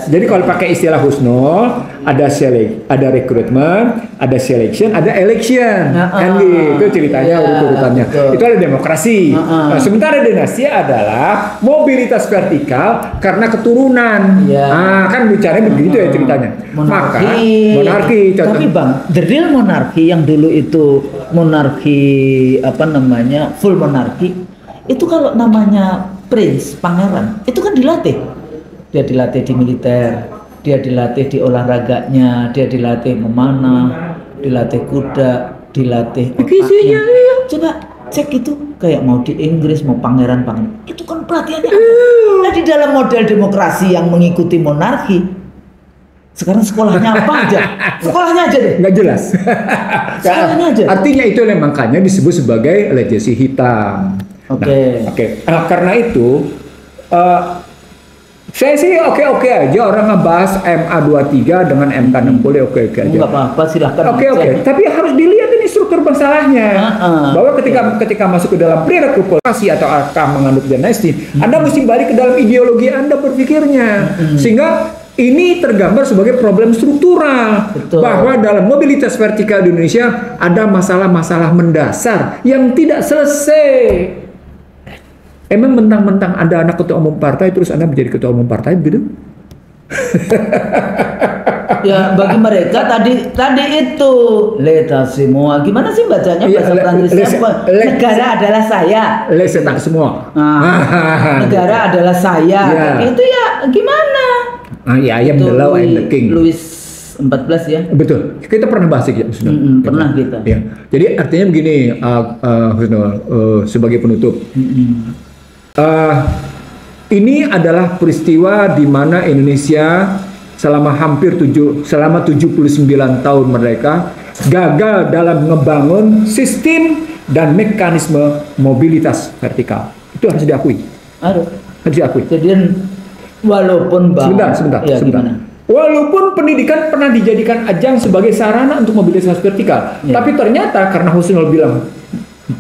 jadi kalau pakai istilah Husnul, ada rekrutmen, ada selection, ada election. Kan gitu ceritanya urutannya. Itu ada demokrasi. Nah, sementara dinasti adalah mobilitas vertikal karena keturunan. Kan bicaranya begitu ya ceritanya. Monarki. Tapi Bang, the real monarki yang dulu itu monarki full monarki, itu kalau namanya prince, pangeran, itu kan dilatih. Dia dilatih di militer, dia dilatih di olahraganya, dia dilatih memanah, dilatih kuda, dilatih otaknya. Coba cek itu kayak mau di Inggris, mau pangeran itu kan pelatihannya apa? Nah, di dalam model demokrasi yang mengikuti monarki, sekarang sekolahnya apa aja? Sekolahnya aja deh. Nggak jelas. Sekolahnya aja. Artinya itu makanya disebut sebagai legasi hitam. Oke. Karena itu saya sih oke aja orang ngebahas MA23 dengan MK60 oke aja. Enggak apa-apa, silahkan. Oke. Tapi harus dilihat ini struktur masalahnya. Bahwa ketika masuk ke dalam prerekrutasi atau akan menganut dinasti, Anda mesti balik ke dalam ideologi Anda berpikirnya. Sehingga ini tergambar sebagai problem struktural. Betul. Bahwa dalam mobilitas vertikal di Indonesia ada masalah-masalah mendasar yang tidak selesai. Emang mentang-mentang ada anak ketua umum partai terus Anda menjadi ketua umum partai begitu? Ya bagi mereka tadi itu leta semua. Gimana sih bacanya bahasa Prancisnya? Negara adalah saya. Lesetak semua. Negara adalah saya. Itu ya gimana? I am the law and the king. Louis 14 ya. Betul. Kita pernah bahas ya, Husnul. Pernah kita. Ya. Jadi artinya begini, Husnul, sebagai penutup. Ini adalah peristiwa di mana Indonesia selama 79 tahun merdeka gagal dalam ngebangun sistem dan mekanisme mobilitas vertikal. Itu harus diakui. Harus diakui. Jadi walaupun sebentar. Walaupun pendidikan pernah dijadikan ajang sebagai sarana untuk mobilitas vertikal, tapi ternyata karena Husnul bilang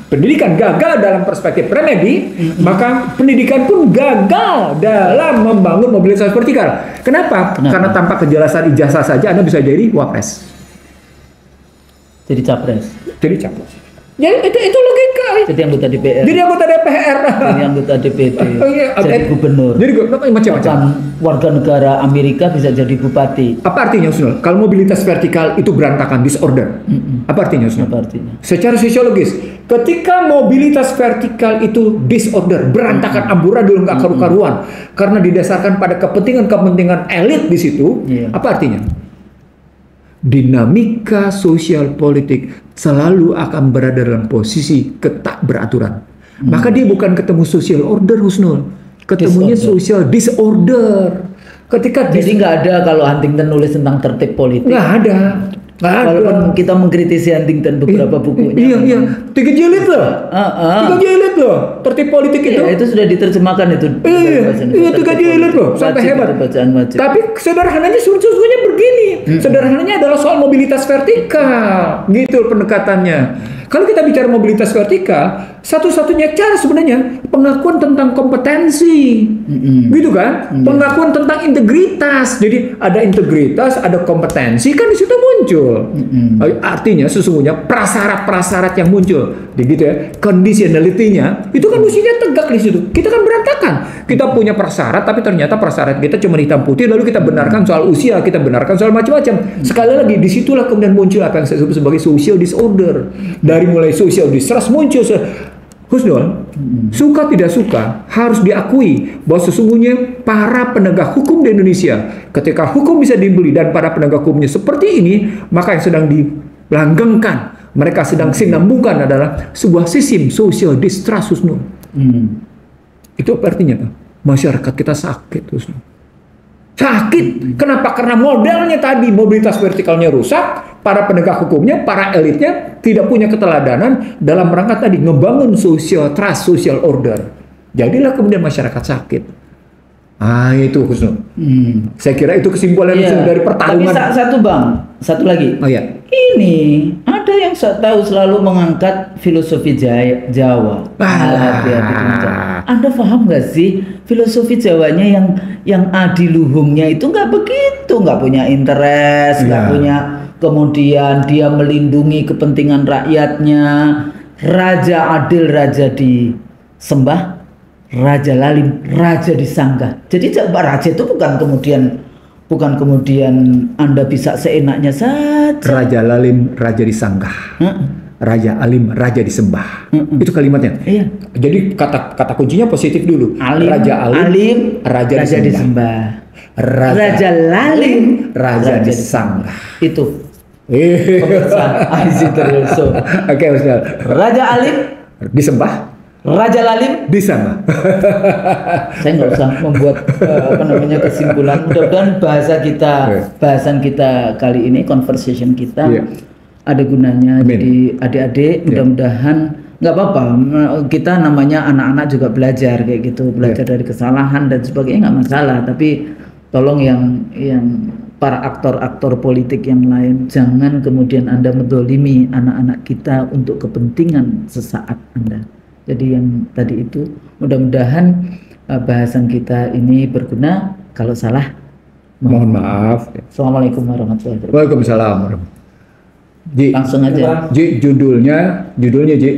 pendidikan gagal dalam perspektif remedi, maka pendidikan pun gagal dalam membangun mobilitas vertikal. Kenapa? Karena tanpa kejelasan ijazah saja Anda bisa jadi wapres. Jadi capres. Ya itu logika. Jadi anggota DPR. Jadi anggota DPD. Jadi gubernur. Jadi macam-macam. Warga negara Amerika bisa jadi bupati. Apa artinya, Husnul? Kalau mobilitas vertikal itu berantakan, disorder. Apa artinya, Husnul? Apa artinya? Secara sosiologis, ketika mobilitas vertikal itu disorder, berantakan, amburadul, nggak karu-karuan, karena didasarkan pada kepentingan elit di situ, apa artinya? Dinamika sosial politik selalu akan berada dalam posisi ketak beraturan. Maka dia bukan ketemu social order, Husnul, ketemunya social disorder. Jadi nggak ada kalau Huntington nulis tentang tertib politik. Nggak ada. Walaupun kita mengkritisi Huntington beberapa bukunya. Iya. 3 jilid loh. 3 jilid loh. Tertib politik itu. Itu sudah diterjemahkan itu. Iya 3 jilid loh. Sampai hebat. Tapi sederhananya sesungguhnya begini. Sederhananya adalah soal mobilitas vertikal. Gitu pendekatannya. Kalau kita bicara mobilitas vertikal, satu-satunya cara sebenarnya pengakuan tentang kompetensi, gitu kan? Pengakuan tentang integritas. Jadi ada integritas, ada kompetensi, kan di situ muncul. Artinya sesungguhnya prasyarat-prasyarat yang muncul, gitu ya, conditionality-nya itu kan mestinya tegak di situ. Kita kan berantakan. Kita punya prasyarat, tapi ternyata prasyarat kita cuma hitam putih. Lalu kita benarkan soal usia, kita benarkan soal macam-macam. Sekali lagi, disitulah kemudian muncul apa yang saya sebut sebagai social disorder. Dari mulai social distrust muncul Husnul, suka tidak suka, harus diakui bahwa sesungguhnya para penegak hukum di Indonesia, ketika hukum bisa dibeli dan para penegak hukumnya seperti ini, maka yang sedang dilanggengkan, mereka sedang sinambungkan adalah sebuah sistem social distrust, Husnul. Itu artinya apa? Masyarakat kita sakit, Husnul. Sakit. Kenapa? Karena modelnya tadi, mobilitas vertikalnya rusak, para penegak hukumnya, para elitnya tidak punya keteladanan dalam rangka tadi ngebangun social trust, social order. Jadilah kemudian masyarakat sakit. Itu Husnul. Saya kira itu kesimpulan dari pertarungan. Tapi satu lagi. Oh ya. Ini ada yang saya tahu selalu mengangkat filosofi Jawa. Anda paham nggak sih filosofi Jawanya yang adiluhungnya itu nggak begitu, nggak punya interest, nggak punya, kemudian dia melindungi kepentingan rakyatnya. Raja adil, raja disembah, raja lalim, raja disanggah. Jadi raja itu bukan kemudian Anda bisa seenaknya saja. Raja lalim, raja disanggah. Raja alim, raja disembah. Itu kalimatnya. Iya. Jadi kata kuncinya positif dulu. Raja alim, raja disembah. Raja lalim, raja disanggah. Itu. Oke, Raja alim disembah, raja lalim disembah. Saya nggak usah membuat kesimpulan. Mudah-mudahan bahasan kita kali ini, conversation kita ada gunanya. Jadi adik-adik, mudah-mudahan nggak apa-apa, kita namanya anak-anak juga belajar kayak gitu, belajar dari kesalahan dan sebagainya, nggak masalah. Tapi tolong yang para aktor-aktor politik yang lain, jangan kemudian Anda mendolimi anak-anak kita untuk kepentingan sesaat Anda. Jadi yang tadi itu, mudah-mudahan bahasan kita ini berguna. Kalau salah, mohon maaf. Assalamualaikum warahmatullahi wabarakatuh. Waalaikumsalam. Ji, langsung aja. Ji, judulnya Ji,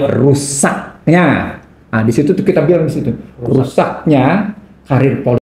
rusaknya. Nah, di situ tuh kita bilang di situ, rusaknya karir politik.